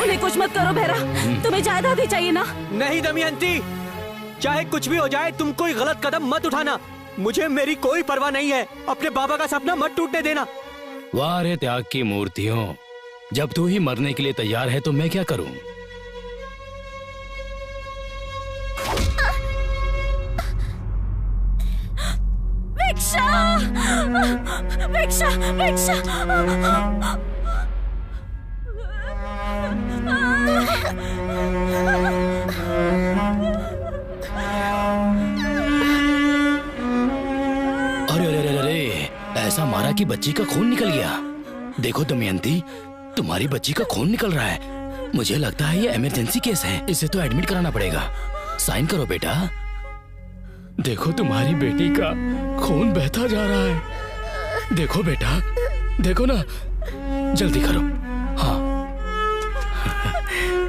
उन्हें कुछ मत करो भैरा, तुम्हें जायदाद ही चाहिए ना? नहीं दमयंती, चाहे कुछ भी हो जाए तुम कोई गलत कदम मत उठाना। मुझे मेरी कोई परवाह नहीं है, अपने बाबा का सपना मत टूटने देना। वाह रे त्याग की मूर्तियों, जब तू ही मरने के लिए तैयार है तो मैं क्या करूं? भिक्षा, भिक्षा, भिक्षा। अरे अरे अरे अरे, ऐसा मारा कि बच्ची का खून निकल गया। देखो दमयंती, तुम्हारी बच्ची का खून निकल रहा है। मुझे लगता है ये इमरजेंसी केस है, इसे तो एडमिट कराना पड़ेगा। साइन करो बेटा। देखो तुम्हारी बेटी का खून बहता जा रहा है। देखो बेटा, देखो ना, जल्दी करो। हाँ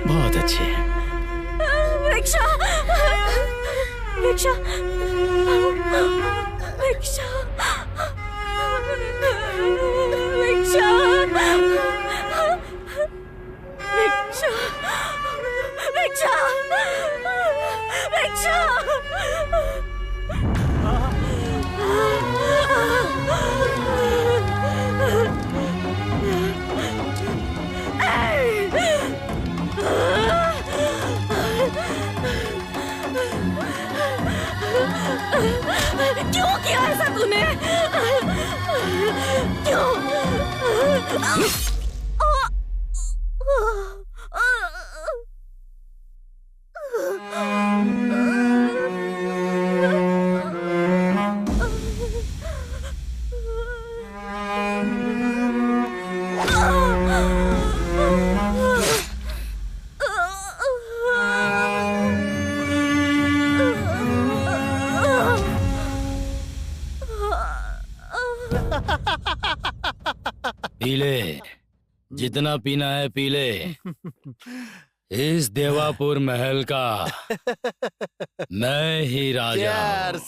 बहुत अच्छे। भिक्षा, भिक्षा, भिक्षा, भिक्षा, भिक्षा, भिक्षा, भिक्षा। क्यों किया ऐसा तूने? क्यों? पी ले, जितना पीना है पी ले। इस देवापुर महल का मैं ही राजा हूं।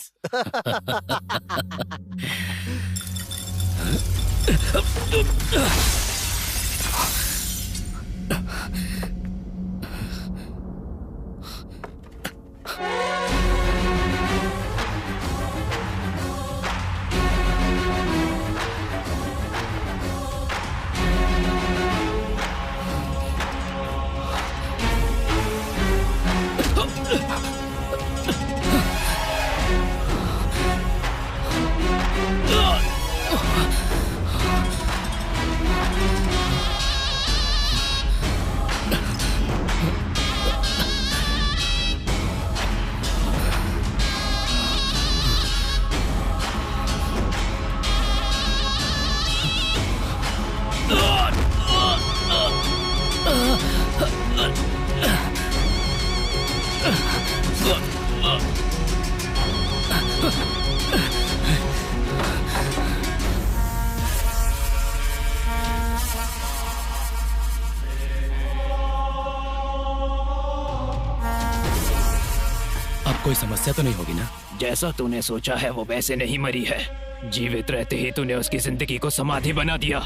कोई समस्या तो नहीं होगी ना? जैसा तूने सोचा है वो वैसे नहीं मरी है। जीवित रहते ही तूने उसकी जिंदगी को समाधि बना दिया।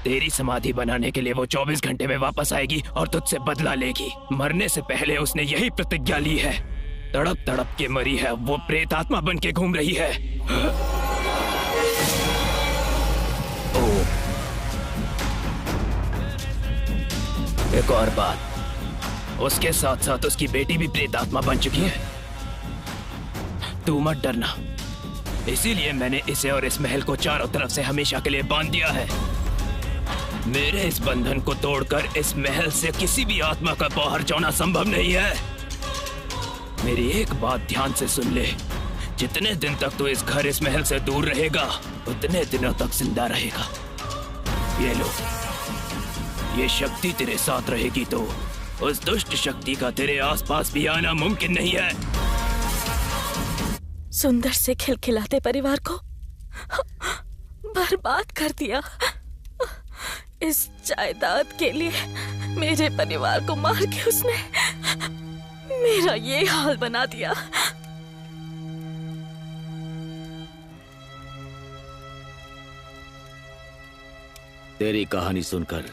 तेरी समाधि बनाने के लिए वो 24 घंटे में वापस आएगी और तुझसे बदला लेगी। मरने से पहले उसने यही प्रतिज्ञा ली है। तड़प तड़प के मरी है, वो प्रेत आत्मा बन के घूम रही है। एक और बात, उसके साथ साथ उसकी बेटी भी प्रेत आत्मा बन चुकी है। तू मत डरना, इसीलिए मैंने इसे और इस महल को चारों तरफ से हमेशा के लिए बांध दिया है। मेरे इस बंधन को तोड़कर इस महल से किसी भी आत्मा का बाहर जाना संभव नहीं है। मेरी एक बात ध्यान से सुन ले, जितने दिन तक तू इस घर इस महल से दूर रहेगा उतने दिनों तक जिंदा रहेगा। ये लो, ये शक्ति तेरे साथ रहेगी तो उस दुष्ट शक्ति का तेरे आसपास भी आना मुमकिन नहीं है। सुंदर से खिलखिलाते परिवार को बर्बाद कर दिया। इस जायदाद के लिए मेरे परिवार को मार के उसने मेरा ये हाल बना दिया। तेरी कहानी सुनकर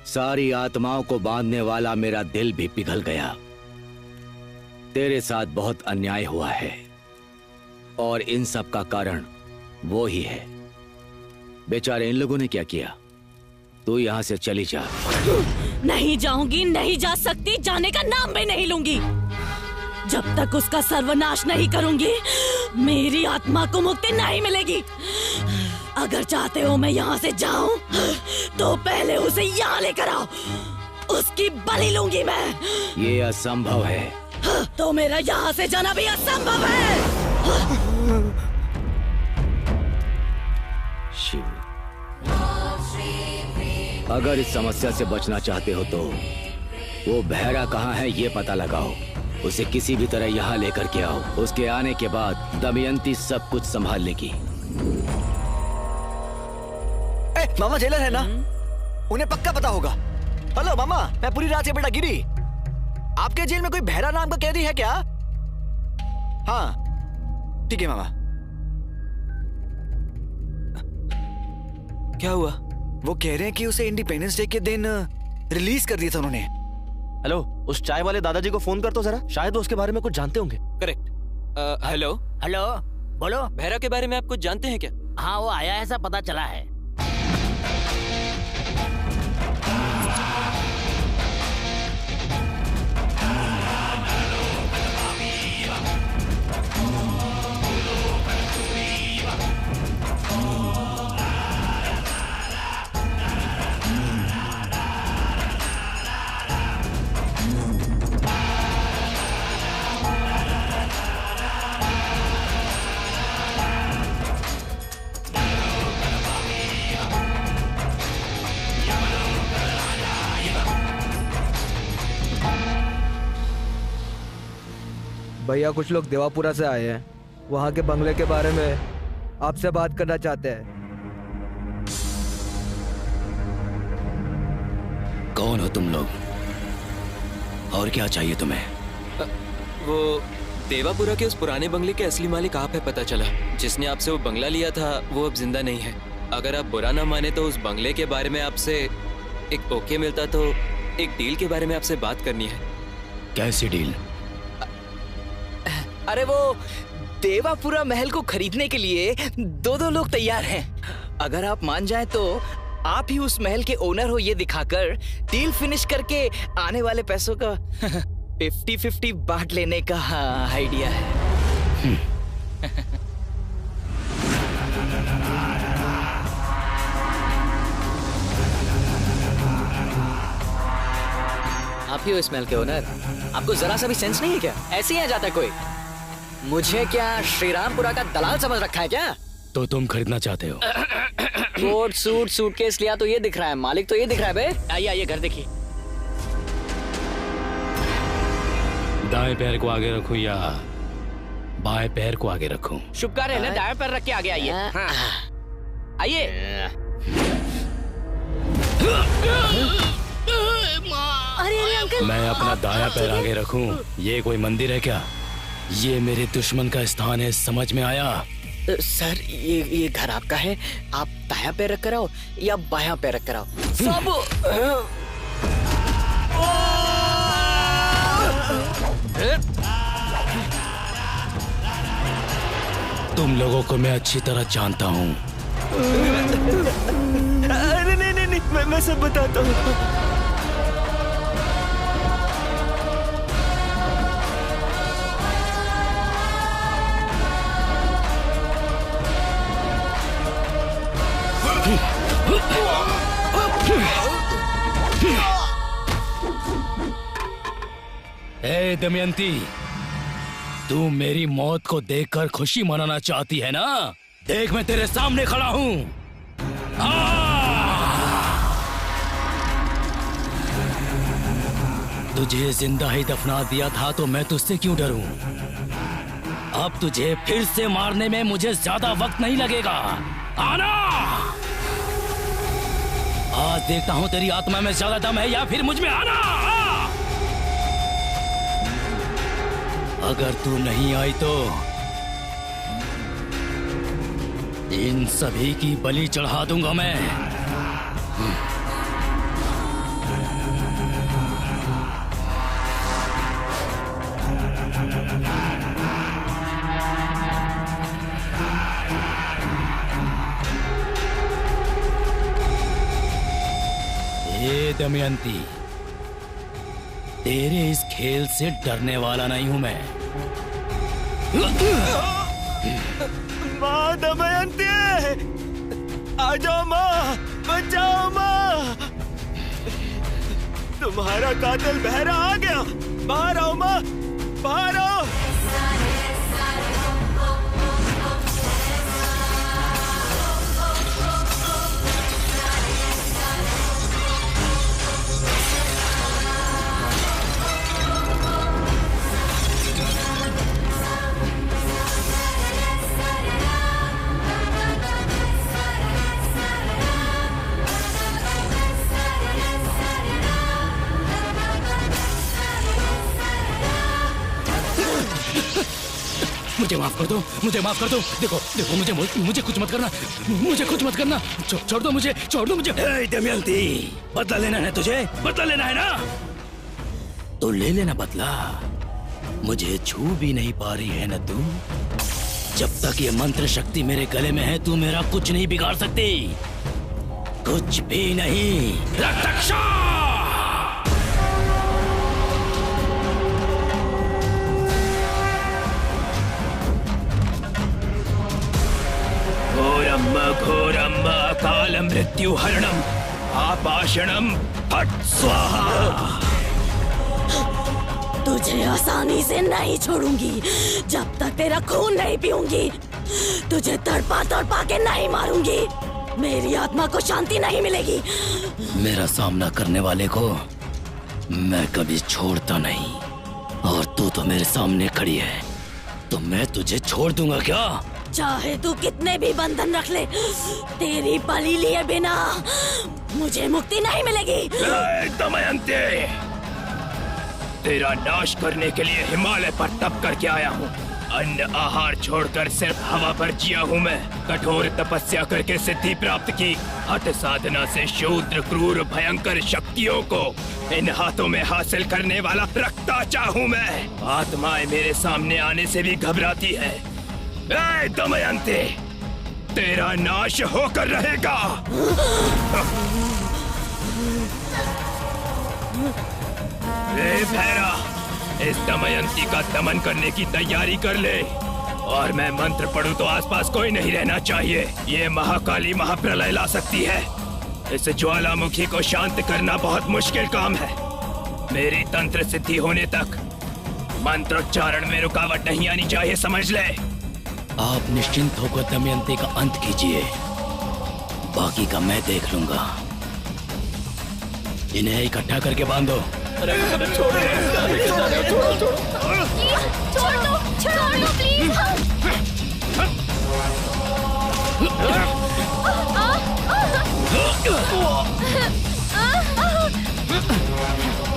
सारी आत्माओं को बांधने वाला मेरा दिल भी पिघल गया। तेरे साथ बहुत अन्याय हुआ है और इन सब का कारण वो ही है। बेचारे इन लोगों ने क्या किया? तू यहाँ से चली जा। नहीं जाऊंगी, नहीं जा सकती, जाने का नाम भी नहीं लूंगी। जब तक उसका सर्वनाश नहीं करूंगी मेरी आत्मा को मुक्ति नहीं मिलेगी। अगर चाहते हो मैं यहाँ से जाऊं तो पहले उसे यहाँ लेकर आओ, उसकी बलि लूंगी मैं। ये असंभव है। तो मेरा यहाँ से जाना भी असंभव है। शिव, अगर इस समस्या से बचना चाहते हो तो वो बहरा कहाँ है ये पता लगाओ। उसे किसी भी तरह यहाँ लेकर के आओ। उसके आने के बाद दमयंती सब कुछ संभाल लेगी। मामा जेलर है ना? उन्हें पक्का पता होगा। हेलो मामा, मैं पूरी रात से बेटा गिरी। आपके जेल में कोई बहरा नाम का कैदी है क्या? हाँ ठीक है मामा। क्या हुआ? वो कह रहे हैं कि उसे इंडिपेंडेंस डे के दिन रिलीज कर दिया था उन्होंने। हेलो, उस चाय वाले दादाजी को फोन कर तो जरा, शायद वो उसके बारे में कुछ जानते होंगे। करेक्ट। हेलो हेलो, बोलो। बहरा के बारे में आप कुछ जानते हैं क्या? हाँ, वो आया है, ऐसा पता चला है। भैया कुछ लोग देवापुरा से आए हैं, वहाँ के बंगले के बारे में आपसे बात करना चाहते हैं। कौन हो तुम लोग और क्या चाहिए तुम्हें? वो देवापुरा के उस पुराने बंगले के असली मालिक आप है, पता चला। जिसने आपसे वो बंगला लिया था वो अब जिंदा नहीं है। अगर आप बुरा ना माने तो उस बंगले के बारे में आपसे एक ओके मिलता तो एक डील के बारे में आपसे बात करनी है। कैसी डील? अरे वो देवापुरा महल को खरीदने के लिए दो लोग तैयार हैं। अगर आप मान जाएं तो आप ही उस महल के ओनर हो ये दिखाकर डील फिनिश करके आने वाले पैसों का 50-50 बांट लेने का आइडिया है। आप ही हो इस महल के ओनर? आपको जरा सा भी सेंस नहीं है क्या? ऐसे ही आ जाता है कोई? मुझे क्या श्रीरामपुरा का दलाल समझ रखा है क्या? तो तुम खरीदना चाहते हो? कोट सूट सूटकेस लिया तो ये दिख रहा है, मालिक तो ये दिख रहा है बे। आइए आइए घर देखिए। दाएं पैर को आगे रखूं या बाएं पैर को आगे रखूं? शुभ कार्य है ना, दाएं पैर रख के आगे आइए। हाँ। आइए। अरे अंकल, मैं अपना दायां पैर आगे रखूं? ये कोई मंदिर है क्या? ये मेरे दुश्मन का स्थान है, समझ में आया? सर ये घर आपका है, आप दायां पैर रख कर आओ या बायां पैर रख कर आओ। सब तुम लोगों को मैं अच्छी तरह जानता हूँ। अरे नहीं, मैं सब बताता हूँ। ए दमयंती, तू मेरी मौत को देखकर खुशी मनाना चाहती है ना? देख मैं तेरे सामने खड़ा हूँ। तुझे जिंदा ही दफना दिया था तो मैं तुझसे क्यों डरूं? अब तुझे फिर से मारने में मुझे ज्यादा वक्त नहीं लगेगा। आना! आज देखता हूं तेरी आत्मा में ज्यादा दम है या फिर मुझ में। आना! अगर तू नहीं आई तो इन सभी की बलि चढ़ा दूंगा मैं। ये दमयंती, तेरे इस खेल से डरने वाला नहीं हूं मैं। माँ दमयंती, आ जाओ माँ, बचाओ माँ। तुम्हारा कातिल बहरा आ गया। बाहर आओ माँ, बाहर आओ। मुझे माफ कर दो, मुझे माफ कर दो। देखो मुझे कुछ मत करना, मुझे कुछ मत करना। छोड़ दो मुझे, छोड़ दो मुझे। ए दमयंती, बदला लेना है तुझे? बदला लेना है ना? तो ले लेना बदला। मुझे छू भी नहीं पा रही है ना तू? जब तक ये मंत्र शक्ति मेरे गले में है तू मेरा कुछ नहीं बिगाड़ सकती, कुछ भी नहीं। रक्तक्षा! घोरम काल मृत्यु हरणम आपाषणम फट स्वाहा। तुझे आसानी से नहीं छोड़ूंगी जब तक तेरा खून नहीं पीऊंगी। तुझे तड़पा तड़पा के नहीं मारूंगी, मेरी आत्मा को शांति नहीं मिलेगी। मेरा सामना करने वाले को मैं कभी छोड़ता नहीं। और तू तो मेरे सामने खड़ी है, तो मैं तुझे छोड़ दूंगा क्या? चाहे तू कितने भी बंधन रख ले, तेरी बलि लिए बिना मुझे मुक्ति नहीं मिलेगी। दमयंती, तेरा नाश करने के लिए हिमालय पर तप करके आया हूँ। अन्न आहार छोड़कर सिर्फ हवा पर जिया हूँ मैं। कठोर तपस्या करके सिद्धि प्राप्त की। हठ साधना से शूद्र क्रूर भयंकर शक्तियों को इन हाथों में हासिल करने वाला रखता चाहूँ मैं। आत्माएं मेरे सामने आने से भी घबराती है। ए दमयंती, तेरा नाश होकर रहेगा। ए भैरा, इस दमयंती का दमन करने की तैयारी कर ले, और मैं मंत्र पढ़ूं तो आसपास कोई नहीं रहना चाहिए। ये महाकाली महाप्रलय ला सकती है। इस ज्वालामुखी को शांत करना बहुत मुश्किल काम है। मेरी तंत्र सिद्धि होने तक मंत्रोच्चारण में रुकावट नहीं आनी चाहिए, समझ ले। आप निश्चिंत होकर दमयंती का अंत कीजिए, बाकी का मैं देख लूंगा। इन्हें इकट्ठा करके बांधो। छोड़ दो प्लीज।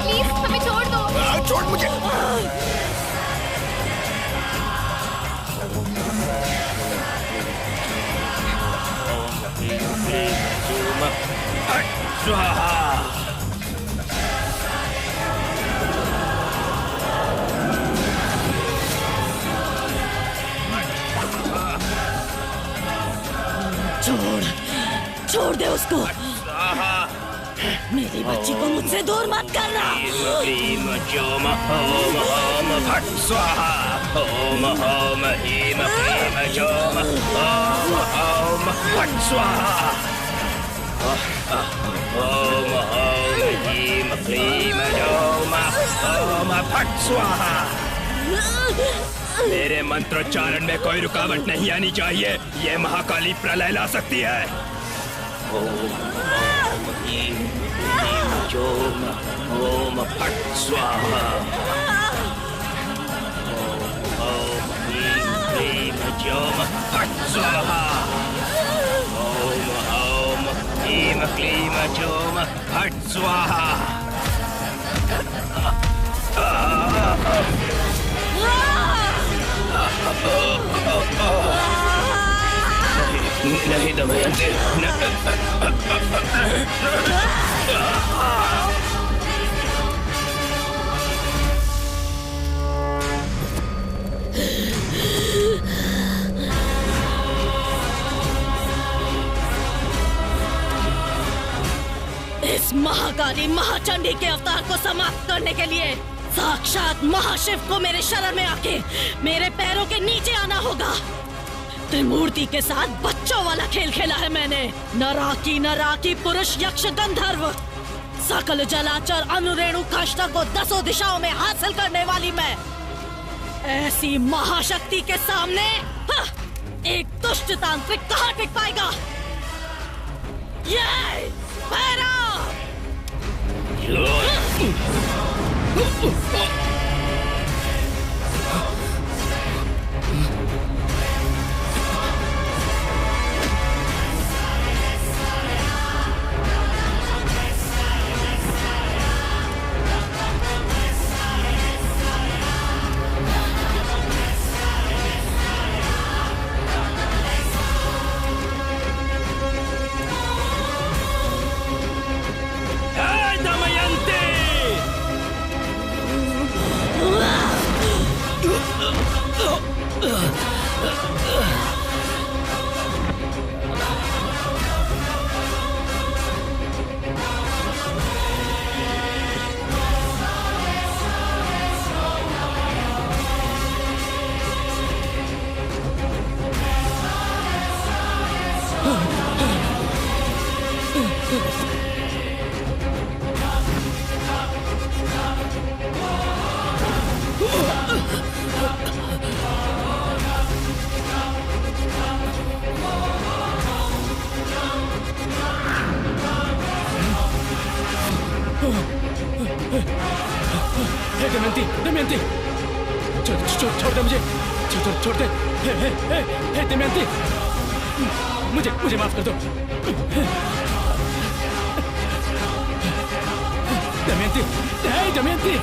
प्लीज हमें छोड़ दो। छोड़ मुझे। छोड़ दे उसको। मेरी बच्ची को मुझसे दूर मत करना। ह्रीम जोम ओम ओम फट स्वाहा। ओम ओम ह्रीम क्लीम जोम ओम ओम फट स्वाहा। ओम ओम ह्रीम क्लीम जोम ओम फट स्वाहा। मेरे मंत्रोच्चारण में कोई रुकावट नहीं आनी चाहिए। ये महाकाली प्रलय ला सकती है। ओम ह्रीम क्लीम जोम ओम फट स्वाहा। ओम ह्रीम क्लीम जोम फट स्वाहा। ओम ओम ह्रीम क्लीम जोम फट स्वाहा। नहीं दमयंती, इस महाकाली महाचंडी के अवतार को समाप्त करने के लिए साक्षात महाशिव को मेरे शरण में आके मेरे पैरों के नीचे आना होगा। त्रिमूर्ति के साथ बच्चों वाला खेल खेला है मैंने। नराकी पुरुष यक्ष गंधर्व सकल जलाचर अनुरेणु काष्ठा को 10 दिशाओं में हासिल करने वाली मैं, ऐसी महाशक्ति के सामने एक दुष्ट तांत्रिक कहाँ टिक पाएगा। ये भैरव! दमयंती, दमयंती, छोड़ दे मुझे, छोड़ दे। हे दमयंती, मुझे माफ कर दो। दमयंती, हे दमयंती,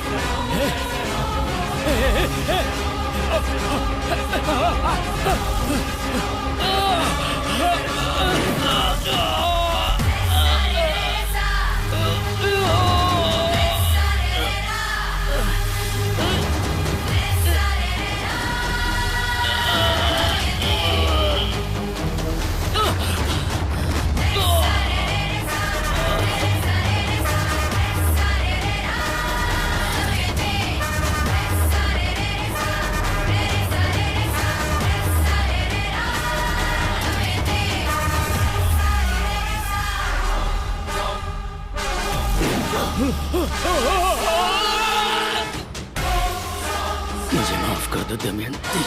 मुझे माफ कर दो दमयंती।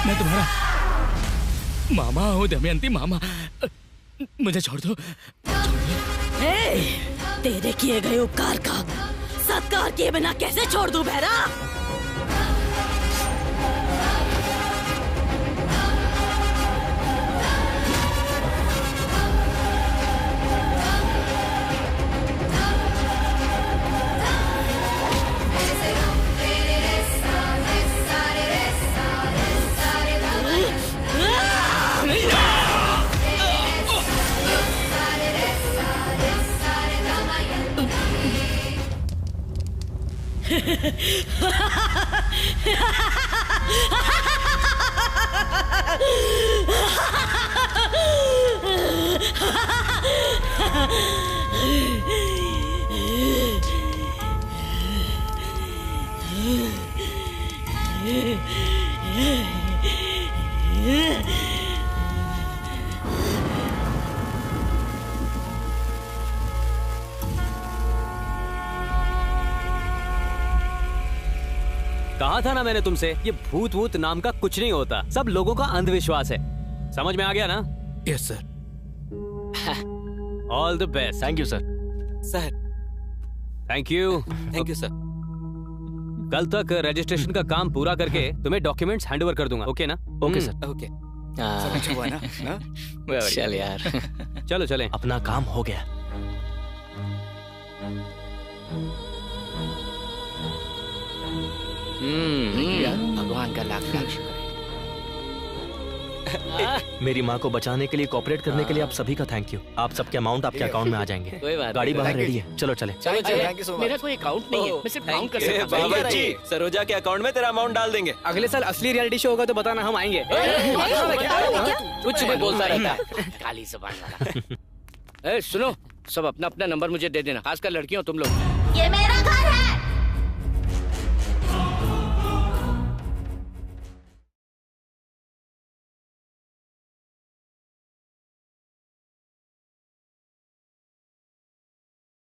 मैं तुम्हारा मामा हूँ दमयंती, मामा। मुझे छोड़ दो। तेरे किए गए उपकार का सत्कार किए बिना कैसे छोड़ दूं बहरा? कहा था ना मैंने तुमसे, ये भूत वूत नाम का कुछ नहीं होता, सब लोगों का अंधविश्वास है। समझ में आ गया ना? Yes sir. All the best. Thank you sir. Sir thank you. Thank you sir. कल तक रजिस्ट्रेशन का काम पूरा करके तुम्हें डॉक्यूमेंट्स हैंडओवर कर दूंगा। ओके ना? Okay sir. ओके। सब अच्छा हुआ ना? चल यार। चलो चलें। अपना काम हो गया। भगवान का लाख लाख शुक्र। मेरी माँ को बचाने के लिए, कोऑपरेट करने के लिए आप सभी का थैंक यू। आप सबके अमाउंट आपके अकाउंट में आ जाएंगे। कोई बात गाड़ी नहीं। बाहर Thank you। रेडी है, चलो चले। मेरा कोई अकाउंट नहीं है, मैं सिर्फ काउंट कर सकता हूँ। बाबा जी, सरोजा के अकाउंट में तेरा अमाउंट डाल देंगे। अगले साल असली रियलिटी शो होगा तो बताना, हम आएंगे। कुछ भी बोलता रहता है, काली ज़बान वाला। सुनो, सब अपना अपना नंबर मुझे दे देना, खासकर लड़कियों तुम लोग। ये मेरा घर है।